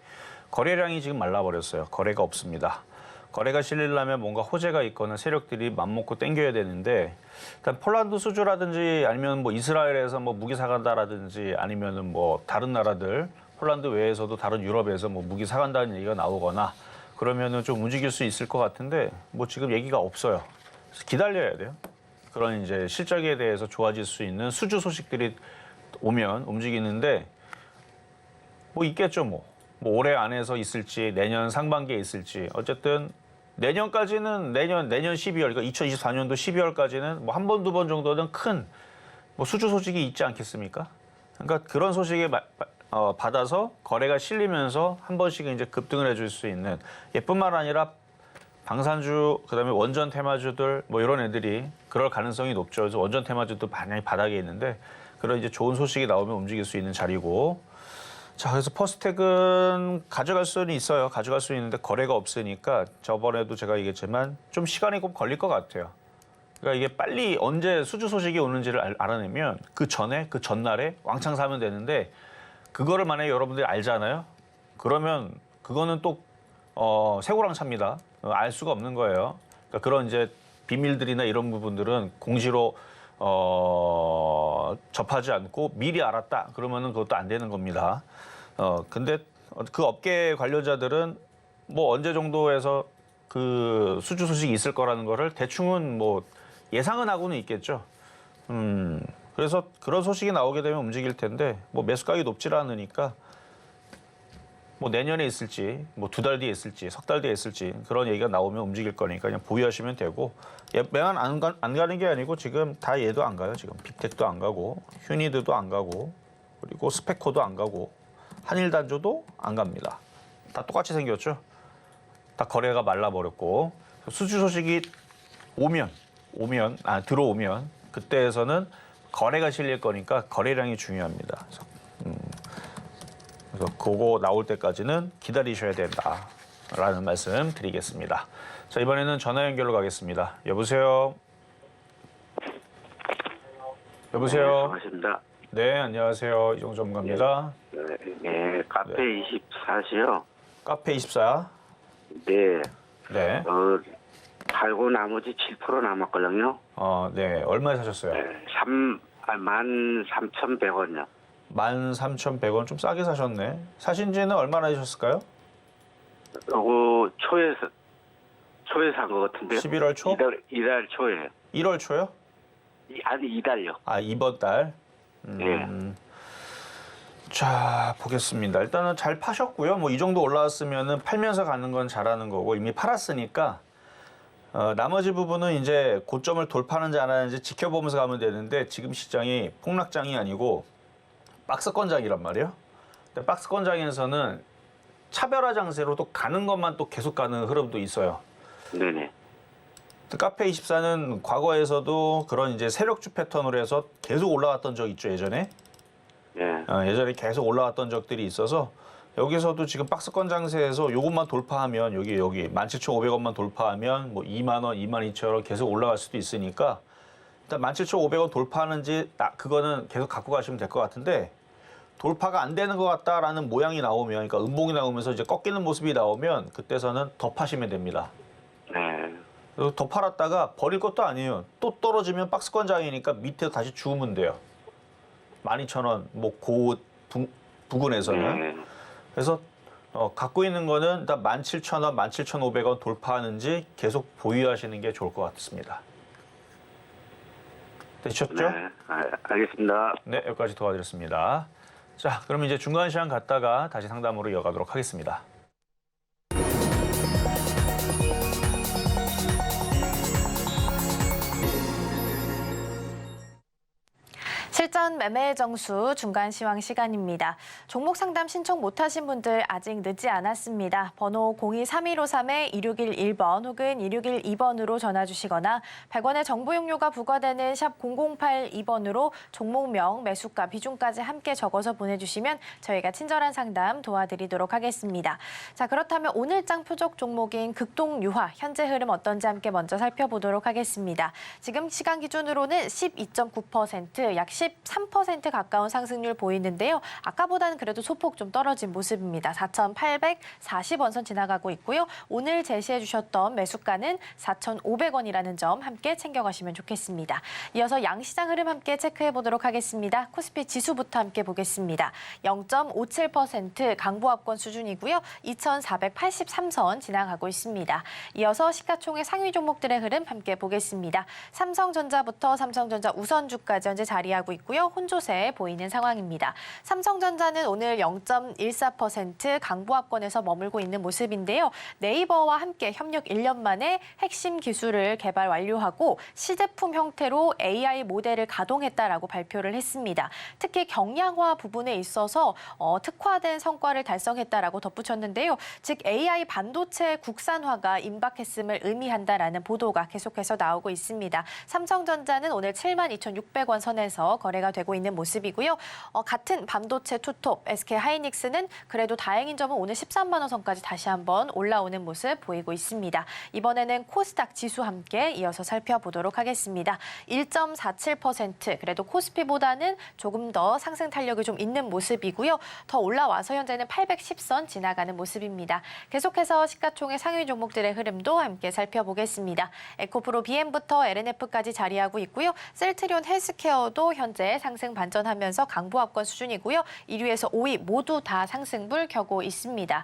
거래량이 지금 말라버렸어요. 거래가 없습니다. 거래가 실리려면 뭔가 호재가 있거나 세력들이 맘먹고 땡겨야 되는데 일단 폴란드 수주라든지 아니면 뭐 이스라엘에서 뭐 무기 사간다라든지 아니면은 뭐 다른 나라들 폴란드 외에서도 다른 유럽에서 뭐 무기 사간다는 얘기가 나오거나 그러면은 좀 움직일 수 있을 것 같은데 뭐 지금 얘기가 없어요. 그래서 기다려야 돼요. 그런 이제 실적에 대해서 좋아질 수 있는 수주 소식들이 오면 움직이는데 뭐 있겠죠 뭐. 뭐 올해 안에서 있을지 내년 상반기에 있을지 어쨌든 내년까지는 내년 12월 그러니까 2024년도 12월까지는 뭐 한 번 두 번 정도는 큰 뭐 수주 소식이 있지 않겠습니까? 그러니까 그런 소식에 받아서 거래가 실리면서 한 번씩 이제 급등을 해줄 수 있는 뿐만 아니라 방산주 그다음에 원전 테마주들 뭐 이런 애들이 그럴 가능성이 높죠. 그래서 원전 테마주도 많이 바닥에 있는데 그런 이제 좋은 소식이 나오면 움직일 수 있는 자리고. 자, 그래서 퍼스텍은 가져갈 수는 있어요. 가져갈 수 있는데 거래가 없으니까 저번에도 제가 얘기했지만 좀 시간이 좀 걸릴 것 같아요. 그러니까 이게 빨리 언제 수주 소식이 오는지를 알아내면 그 전에 그 전날에 왕창 사면 되는데 그거를 만약에 여러분들이 알잖아요. 그러면 그거는 또 쇠고랑 찹니다. 알 수가 없는 거예요. 그러니까 그런 이제 비밀들이나 이런 부분들은 공시로 접하지 않고 미리 알았다. 그러면은 그것도 안 되는 겁니다. 근데 그 업계 관련자들은 뭐 언제 정도에서 그 수주 소식이 있을 거라는 거를 대충은 뭐 예상은 하고는 있겠죠. 그래서 그런 소식이 나오게 되면 움직일 텐데 뭐 매수가격이 높지 않으니까 뭐 내년에 있을지 뭐 2달 뒤에 있을지 석 달 뒤에 있을지 그런 얘기가 나오면 움직일 거니까 그냥 보유하시면 되고 얘만 안 가는 게 아니고 지금 다 얘도 안 가요. 지금 빅텍도 안 가고 휴니드도 안 가고 그리고 스페코도 안 가고 한일단조도 안 갑니다. 다 똑같이 생겼죠. 다 거래가 말라버렸고 수주 소식이 들어오면 그때에서는 거래가 실릴 거니까 거래량이 중요합니다. 그래서 그거 나올 때까지는 기다리셔야 된다라는 말씀 드리겠습니다. 자, 이번에는 전화 연결로 가겠습니다. 여보세요. 여보세요. 네, 반갑습니다. 네, 안녕하세요. 이종우 전문가입니다. 네, 카페 24시요. 카페 24. 네, 네. 팔고 나머지 7% 남았거든요. 네. 얼마에 사셨어요? 13,100원요. 13,100원 좀 싸게 사셨네. 사신 지는 얼마나 되셨을까요? 요거 초에 산 것 같은데요. 11월 초? 이달 초에. 1월 초요? 아니, 이달요. 아, 이번 달? 네. 자, 보겠습니다. 일단은 잘 파셨고요. 뭐 이 정도 올라왔으면은 팔면서 가는 건 잘하는 거고 이미 팔았으니까 나머지 부분은 이제 고점을 돌파하는지 안 하는지 지켜보면서 가면 되는데 지금 시장이 폭락장이 아니고 박스권장이란 말이에요. 근데 박스권장에서는 차별화 장세로 또 가는 것만 또 계속 가는 흐름도 있어요. 네네. 카페 24는 과거에서도 그런 이제 세력주 패턴으로 해서 계속 올라왔던 적 있죠, 예전에. 네. 예전에 계속 올라왔던 적들이 있어서 여기서도 지금 박스권 장세에서 요것만 돌파하면 여기 17,500원만 돌파하면 뭐 2만 원, 22,000원 계속 올라갈 수도 있으니까 일단 17,500원 돌파하는지 그거는 계속 갖고 가시면 될 것 같은데 돌파가 안 되는 것 같다라는 모양이 나오면 그러니까 음봉이 나오면서 이제 꺾이는 모습이 나오면 그때서는 더 파시면 됩니다. 네. 그리고 더 팔았다가 버릴 것도 아니에요. 또 떨어지면 박스권 장이니까 밑에 다시 주우면 돼요. 12,000원, 뭐 부근에서는. 네. 그래서 갖고 있는 거는 일단 17,000원, 17,500원 돌파하는지 계속 보유하시는 게 좋을 것 같습니다. 되셨죠? 네. 알겠습니다. 네, 여기까지 도와드렸습니다. 자, 그럼 이제 중간 시간 갔다가 다시 상담으로 이어가도록 하겠습니다. 실전 매매 정수 중간 시황 시간입니다. 종목 상담 신청 못하신 분들 아직 늦지 않았습니다. 번호 023153-2611번 혹은 2612번으로 전화 주시거나 100원의 정보 용료가 부과되는 샵 0082번으로 종목명, 매수가, 비중까지 함께 적어서 보내주시면 저희가 친절한 상담 도와드리도록 하겠습니다. 자, 그렇다면 오늘장 표적 종목인 극동유화 현재 흐름 어떤지 함께 먼저 살펴보도록 하겠습니다. 지금 시간 기준으로는 12.9%, 약 13% 가까운 상승률 보이는데요. 아까보다는 그래도 소폭 좀 떨어진 모습입니다. 4,840원 선 지나가고 있고요. 오늘 제시해 주셨던 매수가는 4,500원이라는 점 함께 챙겨가시면 좋겠습니다. 이어서 양시장 흐름 함께 체크해 보도록 하겠습니다. 코스피 지수부터 함께 보겠습니다. 0.57% 강보합권 수준이고요. 2,483선 지나가고 있습니다. 이어서 시가총액 상위 종목들의 흐름 함께 보겠습니다. 삼성전자부터 삼성전자 우선주까지 현재 자리하고 있고요. 혼조세 보이는 상황입니다. 삼성전자는 오늘 0.14% 강보합권에서 머물고 있는 모습인데요. 네이버와 함께 협력 1년 만에 핵심 기술을 개발 완료하고 시제품 형태로 AI 모델을 가동했다라고 발표를 했습니다. 특히 경량화 부분에 있어서 특화된 성과를 달성했다라고 덧붙였는데요. 즉 AI 반도체 국산화가 임박했음을 의미한다라는 보도가 계속해서 나오고 있습니다. 삼성전자는 오늘 72,600원 선에서 거래가 되고 있는 모습이고요. 같은 반도체 투톱 SK 하이닉스는 그래도 다행인 점은 오늘 13만 원 선까지 다시 한번 올라오는 모습 보이고 있습니다. 이번에는 코스닥 지수 함께 이어서 살펴보도록 하겠습니다. 1.47% 그래도 코스피보다는 조금 더 상승 탄력이 좀 있는 모습이고요. 더 올라와서 현재는 810선 지나가는 모습입니다. 계속해서 시가총액 상위 종목들의 흐름도 함께 살펴보겠습니다. 에코프로 BM부터 LNF까지 자리하고 있고요. 셀트리온 헬스케어도 현재 상승 반전하면서 강보합권 수준이고요. 1위에서 5위 모두 다 상승불 켜고 있습니다.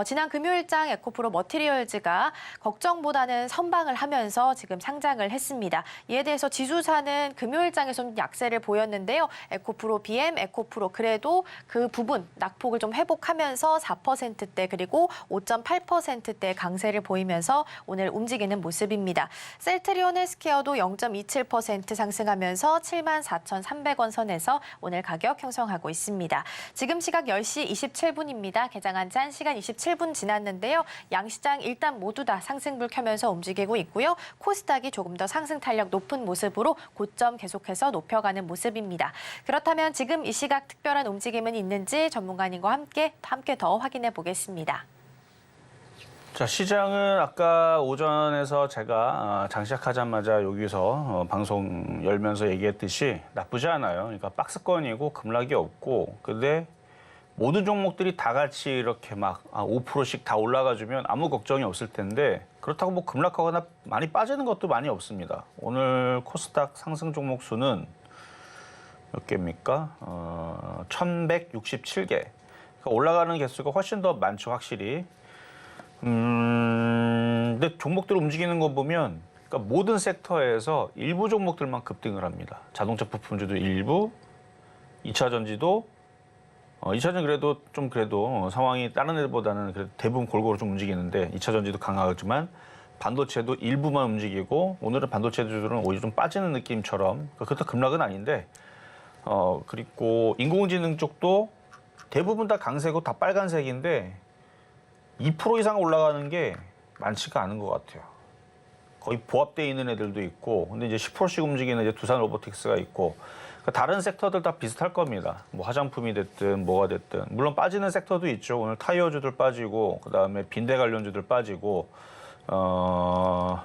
지난 금요일장 에코프로 머티리얼즈가 걱정보다는 선방을 하면서 지금 상장을 했습니다. 이에 대해서 지수사는 금요일장에서는 약세를 보였는데요. 에코프로 BM, 에코프로 그래도 그 부분 낙폭을 좀 회복하면서 4%대 그리고 5.8%대 강세를 보이면서 오늘 움직이는 모습입니다. 셀트리온 헬스케어도 0.27% 상승하면서 74,300원 선에서 오늘 가격 형성하고 있습니다. 지금 시각 10시 27분입니다. 개장한 지 1시간 27분 지났는데요. 양시장 일단 모두 다 상승불 켜면서 움직이고 있고요. 코스닥이 조금 더 상승 탄력 높은 모습으로 고점 계속해서 높여가는 모습입니다. 그렇다면 지금 이 시각 특별한 움직임은 있는지 전문가님과 함께 더 확인해 보겠습니다. 자, 시장은 아까 오전에서 제가 장시작하자마자 여기서 방송 열면서 얘기했듯이 나쁘지 않아요. 그러니까 박스권이고 급락이 없고, 근데 모든 종목들이 다 같이 이렇게 막 5%씩 다 올라가주면 아무 걱정이 없을 텐데 그렇다고 뭐 급락하거나 많이 빠지는 것도 많이 없습니다. 오늘 코스닥 상승 종목 수는 몇 개입니까? 1,167개. 그러니까 올라가는 개수가 훨씬 더 많죠, 확실히. 근데 종목들 움직이는 거 보면 그러니까 모든 섹터에서 일부 종목들만 급등을 합니다. 자동차 부품주도 일부, 2차 전지도 2차 전 그래도 상황이 다른 애들보다는 그래도 대부분 골고루 좀 움직이는데 2차 전지도 강하지만 반도체도 일부만 움직이고 오늘은 반도체들은 오히려 좀 빠지는 느낌처럼 그렇다 급락은 아닌데 그리고 인공지능 쪽도 대부분 다 강세고 다 빨간색인데 2% 이상 올라가는 게 많지가 않은 것 같아요. 거의 보합되어 있는 애들도 있고, 근데 이제 10%씩 움직이는 이제 두산 로보틱스가 있고, 그러니까 다른 섹터들 다 비슷할 겁니다. 뭐 화장품이 됐든 뭐가 됐든. 물론 빠지는 섹터도 있죠. 오늘 타이어주들 빠지고, 그 다음에 빈대 관련주들 빠지고, 뭐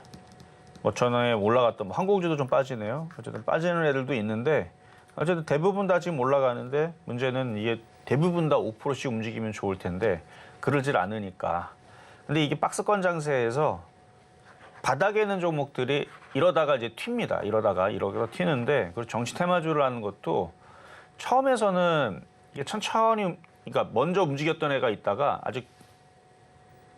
전에 올라갔던 뭐 항공주도 좀 빠지네요. 어쨌든 빠지는 애들도 있는데, 어쨌든 대부분 다 지금 올라가는데 문제는 이게 대부분 다 5%씩 움직이면 좋을 텐데 그러질 않으니까. 근데 이게 박스권 장세에서 바닥에 있는 종목들이 이러다가 이제 튑니다. 이러다가 튀는데 그리고 정치 테마주를 하는 것도 처음에서는 이게 천천히, 그러니까 먼저 움직였던 애가 있다가 아직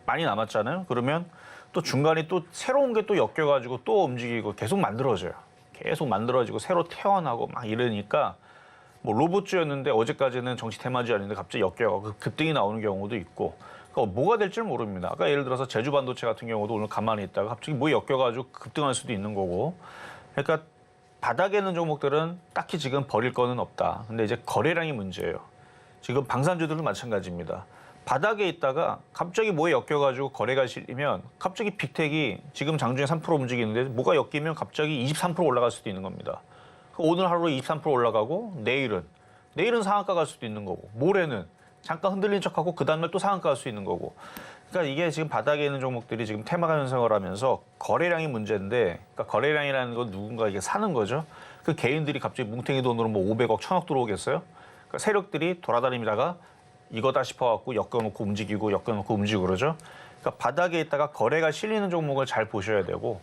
많이 남았잖아요. 그러면 또 중간에 또 새로운 게 또 엮여가지고 또 움직이고 계속 만들어져요. 계속 만들어지고 새로 태어나고 막 이러니까 뭐 로봇주였는데 어제까지는 정치 테마주였는데 갑자기 엮여가고 급등이 나오는 경우도 있고 그러니까 뭐가 될지 모릅니다. 아까 예를 들어서 제주 반도체 같은 경우도 오늘 가만히 있다가 갑자기 뭐 엮여가지고 급등할 수도 있는 거고 그러니까 바닥에 있는 종목들은 딱히 지금 버릴 거는 없다. 근데 이제 거래량이 문제예요. 지금 방산주들도 마찬가지입니다. 바닥에 있다가 갑자기 뭐에 엮여가지고 거래가 실리면 갑자기 빅텍이 지금 장중에 3% 움직이는데 뭐가 엮이면 갑자기 23% 올라갈 수도 있는 겁니다. 오늘 하루에 23% 올라가고 내일은 상한가 갈 수도 있는 거고 모레는 잠깐 흔들린 척하고 그 다음날 또 상한가 갈 수 있는 거고 그러니까 이게 지금 바닥에 있는 종목들이 지금 테마가 현상을 하면서 거래량이 문제인데 그러니까 거래량이라는 건 누군가에게 사는 거죠. 그 개인들이 갑자기 뭉탱이 돈으로 뭐 500억, 1000억 들어오겠어요? 그러니까 세력들이 돌아다니다가 이거다 싶어갖고 엮어놓고 움직이고 엮어놓고 움직이고 그러죠. 그러니까 바닥에 있다가 거래가 실리는 종목을 잘 보셔야 되고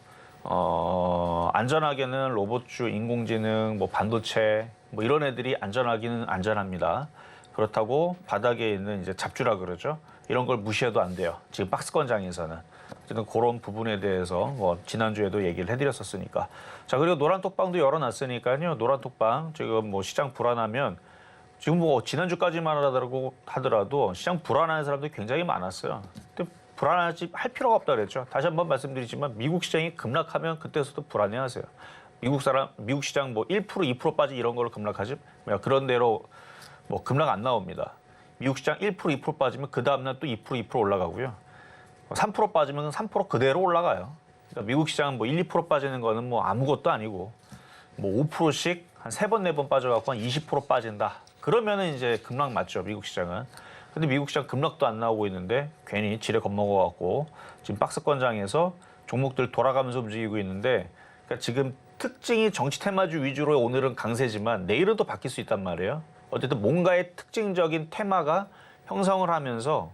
안전하게는 로봇주, 인공지능, 뭐 반도체 뭐 이런 애들이 안전하기는 안전합니다. 그렇다고 바닥에 있는 이제 잡주라 그러죠. 이런 걸 무시해도 안 돼요. 지금 박스권장에서는. 어쨌든 그런 부분에 대해서 뭐 지난주에도 얘기를 해드렸었으니까. 자 그리고 노란톡방도 열어놨으니까요. 노란톡방 지금 뭐 시장 불안하면 지금 뭐 지난주까지만 하더라도 시장 불안한 사람들이 굉장히 많았어요. 근데 불안하지 할 필요가 없다 그랬죠. 다시 한번 말씀드리지만 미국 시장이 급락하면 그때서도 불안해하세요. 미국 시장 뭐 1%, 2% 빠지 이런 걸로 급락하지 그런 대로 뭐 급락 안 나옵니다. 미국 시장 1%, 2% 빠지면 그 다음날 또 2%, 2% 올라가고요. 3% 빠지면 3% 그대로 올라가요. 그러니까 미국 시장 뭐 1, 2% 빠지는 거는 뭐 아무것도 아니고 뭐 5%씩 한 3번, 4번 빠져갖고 한 20% 빠진다. 그러면은 이제 급락 맞죠, 미국 시장은. 근데 미국 시장 급락도 안 나오고 있는데 괜히 지레 겁먹어갖고 지금 박스권장에서 종목들 돌아가면서 움직이고 있는데 그러니까 지금 특징이 정치 테마주 위주로 오늘은 강세지만 내일은 또 바뀔 수 있단 말이에요. 어쨌든 뭔가의 특징적인 테마가 형성을 하면서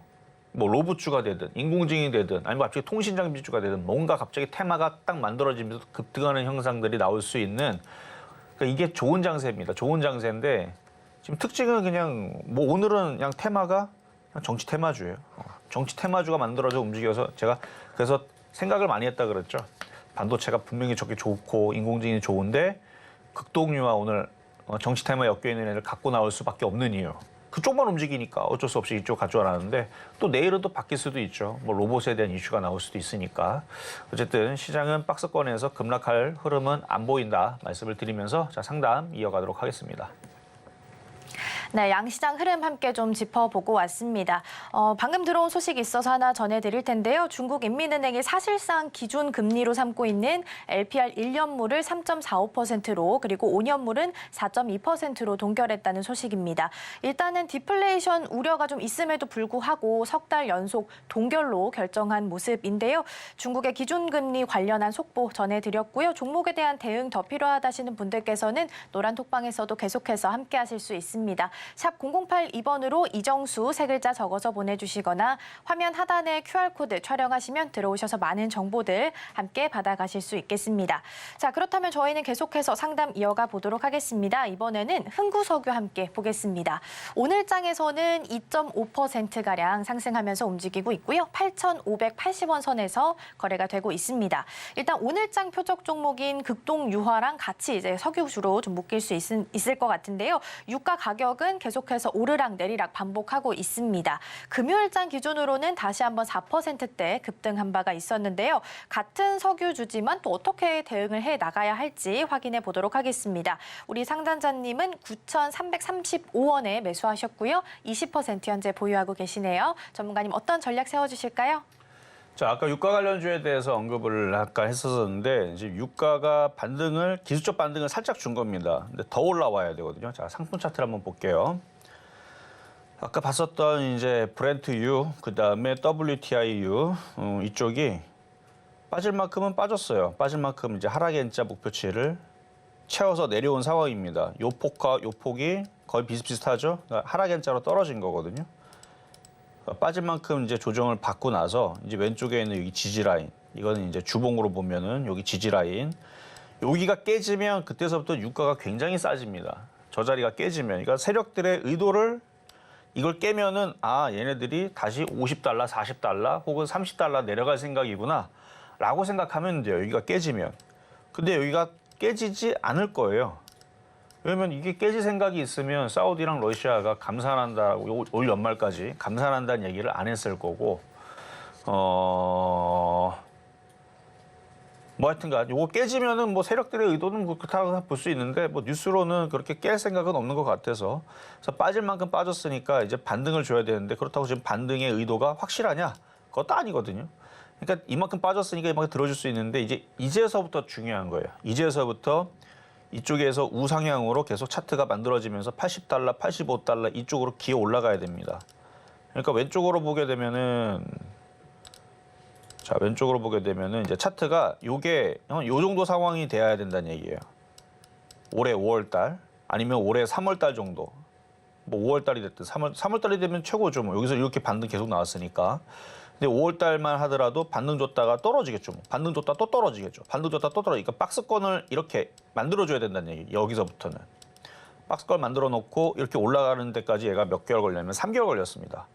뭐 로봇주가 되든 인공지능이 되든 아니면 갑자기 통신장비주가 되든 뭔가 갑자기 테마가 딱 만들어지면서 급등하는 형상들이 나올 수 있는 그러니까 이게 좋은 장세입니다. 좋은 장세인데 지금 특징은 그냥 뭐 오늘은 그냥 테마가 그냥 정치 테마주예요. 정치 테마주가 만들어져 움직여서 제가 그래서 생각을 많이 했다 그랬죠. 반도체가 분명히 저게 좋고 인공지능이 좋은데 극동류와 오늘 정치 테마 엮여 있는 애를 갖고 나올 수밖에 없는 이유. 그쪽만 움직이니까 어쩔 수 없이 이쪽 가져와놨는데 또 내일은 또 바뀔 수도 있죠. 뭐 로봇에 대한 이슈가 나올 수도 있으니까. 어쨌든 시장은 박스권에서 급락할 흐름은 안 보인다 말씀을 드리면서 자, 상담 이어가도록 하겠습니다. 네, 양시장 흐름 함께 좀 짚어보고 왔습니다. 방금 들어온 소식 있어서 하나 전해드릴 텐데요. 중국인민은행이 사실상 기준 금리로 삼고 있는 LPR 1년물을 3.45%로 그리고 5년물은 4.2%로 동결했다는 소식입니다. 일단은 디플레이션 우려가 좀 있음에도 불구하고 석 달 연속 동결로 결정한 모습인데요. 중국의 기준금리 관련한 속보 전해드렸고요. 종목에 대한 대응 더 필요하다시는 분들께서는 노란톡방에서도 계속해서 함께하실 수 있습니다. 샵 0082번으로 이정수 세 글자 적어서 보내주시거나 화면 하단에 QR코드 촬영하시면 들어오셔서 많은 정보들 함께 받아가실 수 있겠습니다. 자, 그렇다면 저희는 계속해서 상담 이어가 보도록 하겠습니다. 이번에는 흥구석유 함께 보겠습니다. 오늘 장에서는 2.5%가량 상승하면서 움직이고 있고요. 8,580원 선에서 거래가 되고 있습니다. 일단 오늘 장 표적 종목인 극동유화랑 같이 이제 석유주로 좀 묶일 수 있을 것 같은데요. 유가 가격은 계속해서 오르락 내리락 반복하고 있습니다. 금요일장 기준으로는 다시 한번 4%대 급등한 바가 있었는데요. 같은 석유주지만 또 어떻게 대응을 해 나가야 할지 확인해 보도록 하겠습니다. 우리 상담자님은 9,335원에 매수하셨고요. 20% 현재 보유하고 계시네요. 전문가님 어떤 전략 세워주실까요? 자, 아까 유가 관련주에 대해서 언급을 아까 했었는데 이제 유가가 반등을 기술적 반등을 살짝 준 겁니다. 근데 더 올라와야 되거든요. 자, 상품 차트를 한번 볼게요. 아까 봤었던 이제 브렌트유, 그다음에 WTI유 이쪽이 빠질 만큼은 빠졌어요. 빠질 만큼 이제 하락의 N자 목표치를 채워서 내려온 상황입니다. 요 폭과 요 폭이 거의 비슷비슷하죠. 그러니까 하락의 N자로 떨어진 거거든요. 빠질 만큼 이제 조정을 받고 나서 이제 왼쪽에 있는 여기 지지 라인, 이거는 이제 주봉으로 보면은 여기 지지 라인, 여기가 깨지면 그때서부터 유가가 굉장히 싸집니다. 저 자리가 깨지면, 그러니까 세력들의 의도를 이걸 깨면은 얘네들이 다시 $50, $40 혹은 $30 내려갈 생각이구나 라고 생각하면 돼요. 여기가 깨지면. 근데 여기가 깨지지 않을 거예요. 왜냐면 이게 깨질 생각이 있으면 사우디랑 러시아가 감산한다고 올 연말까지 감산한다는 얘기를 안 했을 거고 뭐 하여튼간 요거 깨지면은 뭐 세력들의 의도는 그렇다고 볼 수 있는데 뭐 뉴스로는 그렇게 깰 생각은 없는 것 같아서 그래서 빠질 만큼 빠졌으니까 이제 반등을 줘야 되는데 그렇다고 지금 반등의 의도가 확실하냐? 그것도 아니거든요. 그러니까 이만큼 빠졌으니까 이만큼 들어줄 수 있는데 이제서부터 중요한 거예요. 이제서부터 이쪽에서 우상향으로 계속 차트가 만들어지면서 $80, $85 이쪽으로 기어 올라가야 됩니다. 그러니까 왼쪽으로 보게 되면은 왼쪽으로 보게 되면은 이제 차트가 요게 요 정도 상황이 돼야 된다는 얘기예요. 올해 5월 달 아니면 올해 3월 달 정도. 뭐 5월 달이 됐든 3월 달이 되면 최고죠. 뭐 여기서 이렇게 반등 계속 나왔으니까. 근데 5월 달만 하더라도 반등 줬다가 떨어지겠죠. 뭐. 반등 줬다 또 떨어지겠죠. 반등 줬다 또 떨어지니까 박스권을 이렇게 만들어 줘야 된다는 얘기. 여기서부터는. 박스권 만들어 놓고 이렇게 올라가는 데까지 얘가 몇 개월 걸렸냐면 3개월 걸렸습니다.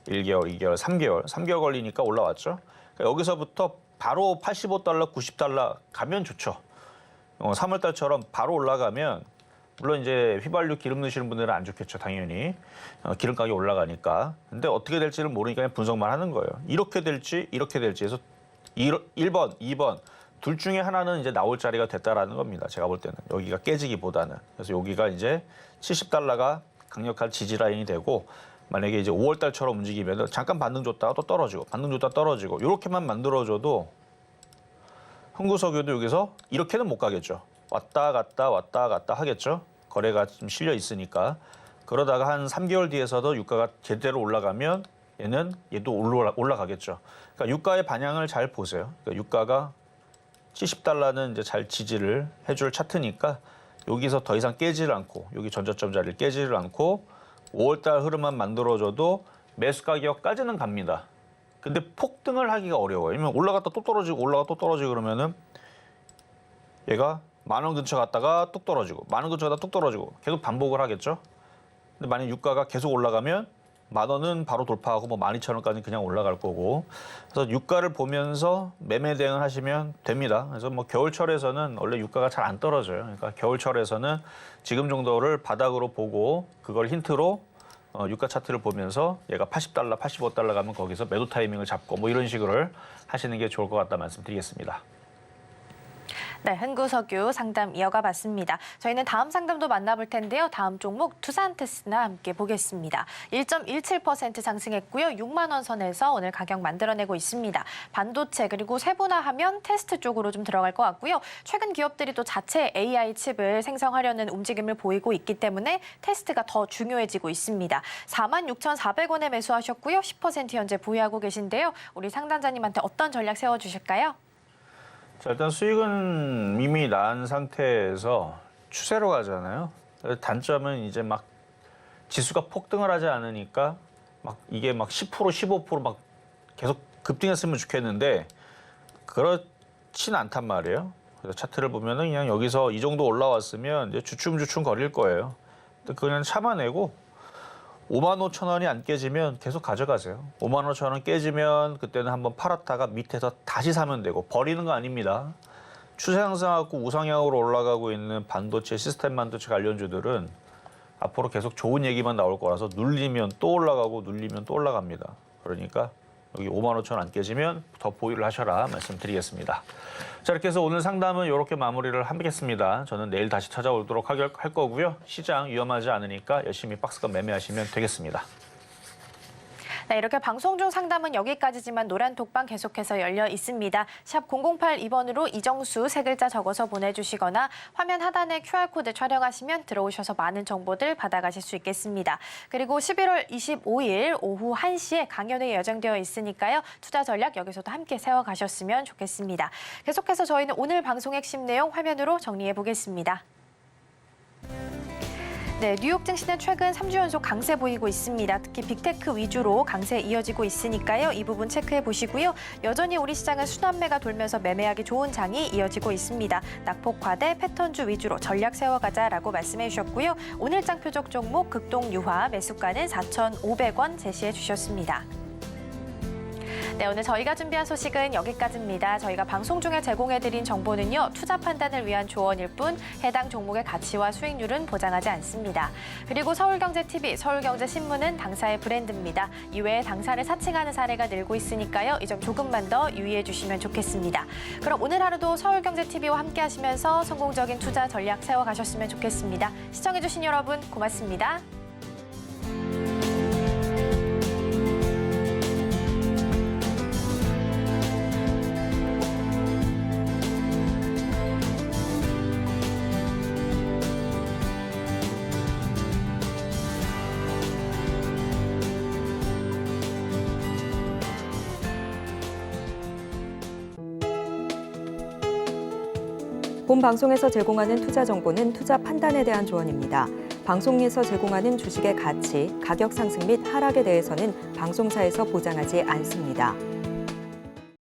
1개월, 2개월, 3개월. 3개월 걸리니까 올라왔죠. 그러니까 여기서부터 바로 $85, $90 가면 좋죠. 3월 달처럼 바로 올라가면 물론 이제 휘발유 기름 넣으시는 분들은 안 좋겠죠, 당연히. 기름 가격이 올라가니까. 근데 어떻게 될지는 모르니까 그냥 분석만 하는 거예요. 이렇게 될지 해서 1번, 2번 둘 중에 하나는 이제 나올 자리가 됐다라는 겁니다. 제가 볼 때는. 여기가 깨지기보다는. 그래서 여기가 이제 $70가 강력한 지지 라인이 되고 만약에 이제 5월 달처럼 움직이면 잠깐 반등 줬다가 또 떨어지고 반등 줬다가 떨어지고 이렇게만 만들어줘도 흥구석유도 여기서 이렇게는 못 가겠죠. 왔다 갔다 하겠죠. 거래가 좀 실려 있으니까. 그러다가 한 3개월 뒤에서도 유가가 제대로 올라가면 얘도 올라가겠죠. 그러니까 유가의 반향을 잘 보세요. 그러니까 유가가 $70는 이제 잘 지지를 해줄 차트니까 여기서 더 이상 깨지를 않고 여기 전저점 자리를 깨지를 않고 5월달 흐름만 만들어줘도 매수 가격까지는 갑니다. 근데 폭등을 하기가 어려워요. 왜냐면 올라갔다 또 떨어지고 올라갔다 또 떨어지고 그러면은 얘가 10,000원 근처 갔다가 뚝 떨어지고 10,000원 근처 갔다가 뚝 떨어지고 계속 반복을 하겠죠. 근데 만약 유가가 계속 올라가면 10,000원은 바로 돌파하고 뭐 12,000원까지 그냥 올라갈 거고. 그래서 유가를 보면서 매매 대응을 하시면 됩니다. 그래서 뭐 겨울철에서는 원래 유가가 잘 안 떨어져요. 그러니까 겨울철에서는 지금 정도를 바닥으로 보고 그걸 힌트로 유가 차트를 보면서 얘가 $80, $85 가면 거기서 매도 타이밍을 잡고 뭐 이런 식으로 하시는 게 좋을 것 같다 말씀드리겠습니다. 네, 흥구석유 상담 이어가 봤습니다. 저희는 다음 상담도 만나볼 텐데요. 다음 종목 두산테스나 함께 보겠습니다. 1.17% 상승했고요. 6만 원 선에서 오늘 가격 만들어내고 있습니다. 반도체 그리고 세분화하면 테스트 쪽으로 좀 들어갈 것 같고요. 최근 기업들이 또 자체 AI 칩을 생성하려는 움직임을 보이고 있기 때문에 테스트가 더 중요해지고 있습니다. 46,400원에 매수하셨고요. 10% 현재 보유하고 계신데요. 우리 상담자님한테 어떤 전략 세워주실까요? 자, 일단 수익은 이미 난 상태에서 추세로 가잖아요. 단점은 이제 막 지수가 폭등을 하지 않으니까 막 이게 막 10%, 15% 막 계속 급등했으면 좋겠는데 그렇진 않단 말이에요. 그래서 차트를 보면은 그냥 여기서 이 정도 올라왔으면 이제 주춤주춤 거릴 거예요. 근데 그냥 참아내고 55,000원이 안 깨지면 계속 가져가세요. 55,000원 깨지면 그때는 한번 팔았다가 밑에서 다시 사면 되고 버리는 거 아닙니다. 추세 상승하고 우상향으로 올라가고 있는 반도체, 시스템 반도체 관련주들은 앞으로 계속 좋은 얘기만 나올 거라서 눌리면 또 올라가고 눌리면 또 올라갑니다. 그러니까 여기 55,000원 안 깨지면 더 보유를 하셔라 말씀드리겠습니다. 자, 이렇게 해서 오늘 상담은 이렇게 마무리를 하겠습니다. 저는 내일 다시 찾아오도록 할 거고요. 시장 위험하지 않으니까 열심히 박스권 매매하시면 되겠습니다. 네, 이렇게 방송 중 상담은 여기까지지만 노란 톡방 계속해서 열려 있습니다. 샵 008-2번으로 이정수 세 글자 적어서 보내주시거나 화면 하단에 QR코드 촬영하시면 들어오셔서 많은 정보들 받아가실 수 있겠습니다. 그리고 11월 25일 오후 1시에 강연회 예정되어 있으니까요. 투자 전략 여기서도 함께 세워가셨으면 좋겠습니다. 계속해서 저희는 오늘 방송 핵심 내용 화면으로 정리해 보겠습니다. 네, 네, 뉴욕 증시는 최근 3주 연속 강세 보이고 있습니다. 특히 빅테크 위주로 강세 이어지고 있으니까요. 이 부분 체크해 보시고요. 여전히 우리 시장은 순환매가 돌면서 매매하기 좋은 장이 이어지고 있습니다. 낙폭 과대 패턴주 위주로 전략 세워가자라고 말씀해 주셨고요. 오늘 장 표적 종목 극동 유화 매수가는 4,500원 제시해 주셨습니다. 네, 오늘 저희가 준비한 소식은 여기까지입니다. 저희가 방송 중에 제공해드린 정보는요, 투자 판단을 위한 조언일 뿐 해당 종목의 가치와 수익률은 보장하지 않습니다. 그리고 서울경제TV, 서울경제신문은 당사의 브랜드입니다. 이외에 당사를 사칭하는 사례가 늘고 있으니까요. 이 점 조금만 더 유의해 주시면 좋겠습니다. 그럼 오늘 하루도 서울경제TV와 함께 하시면서 성공적인 투자 전략 세워가셨으면 좋겠습니다. 시청해주신 여러분 고맙습니다. 본 방송에서 제공하는 투자 정보는 투자 판단에 대한 조언입니다. 방송에서 제공하는 주식의 가치, 가격 상승 및 하락에 대해서는 방송사에서 보장하지 않습니다.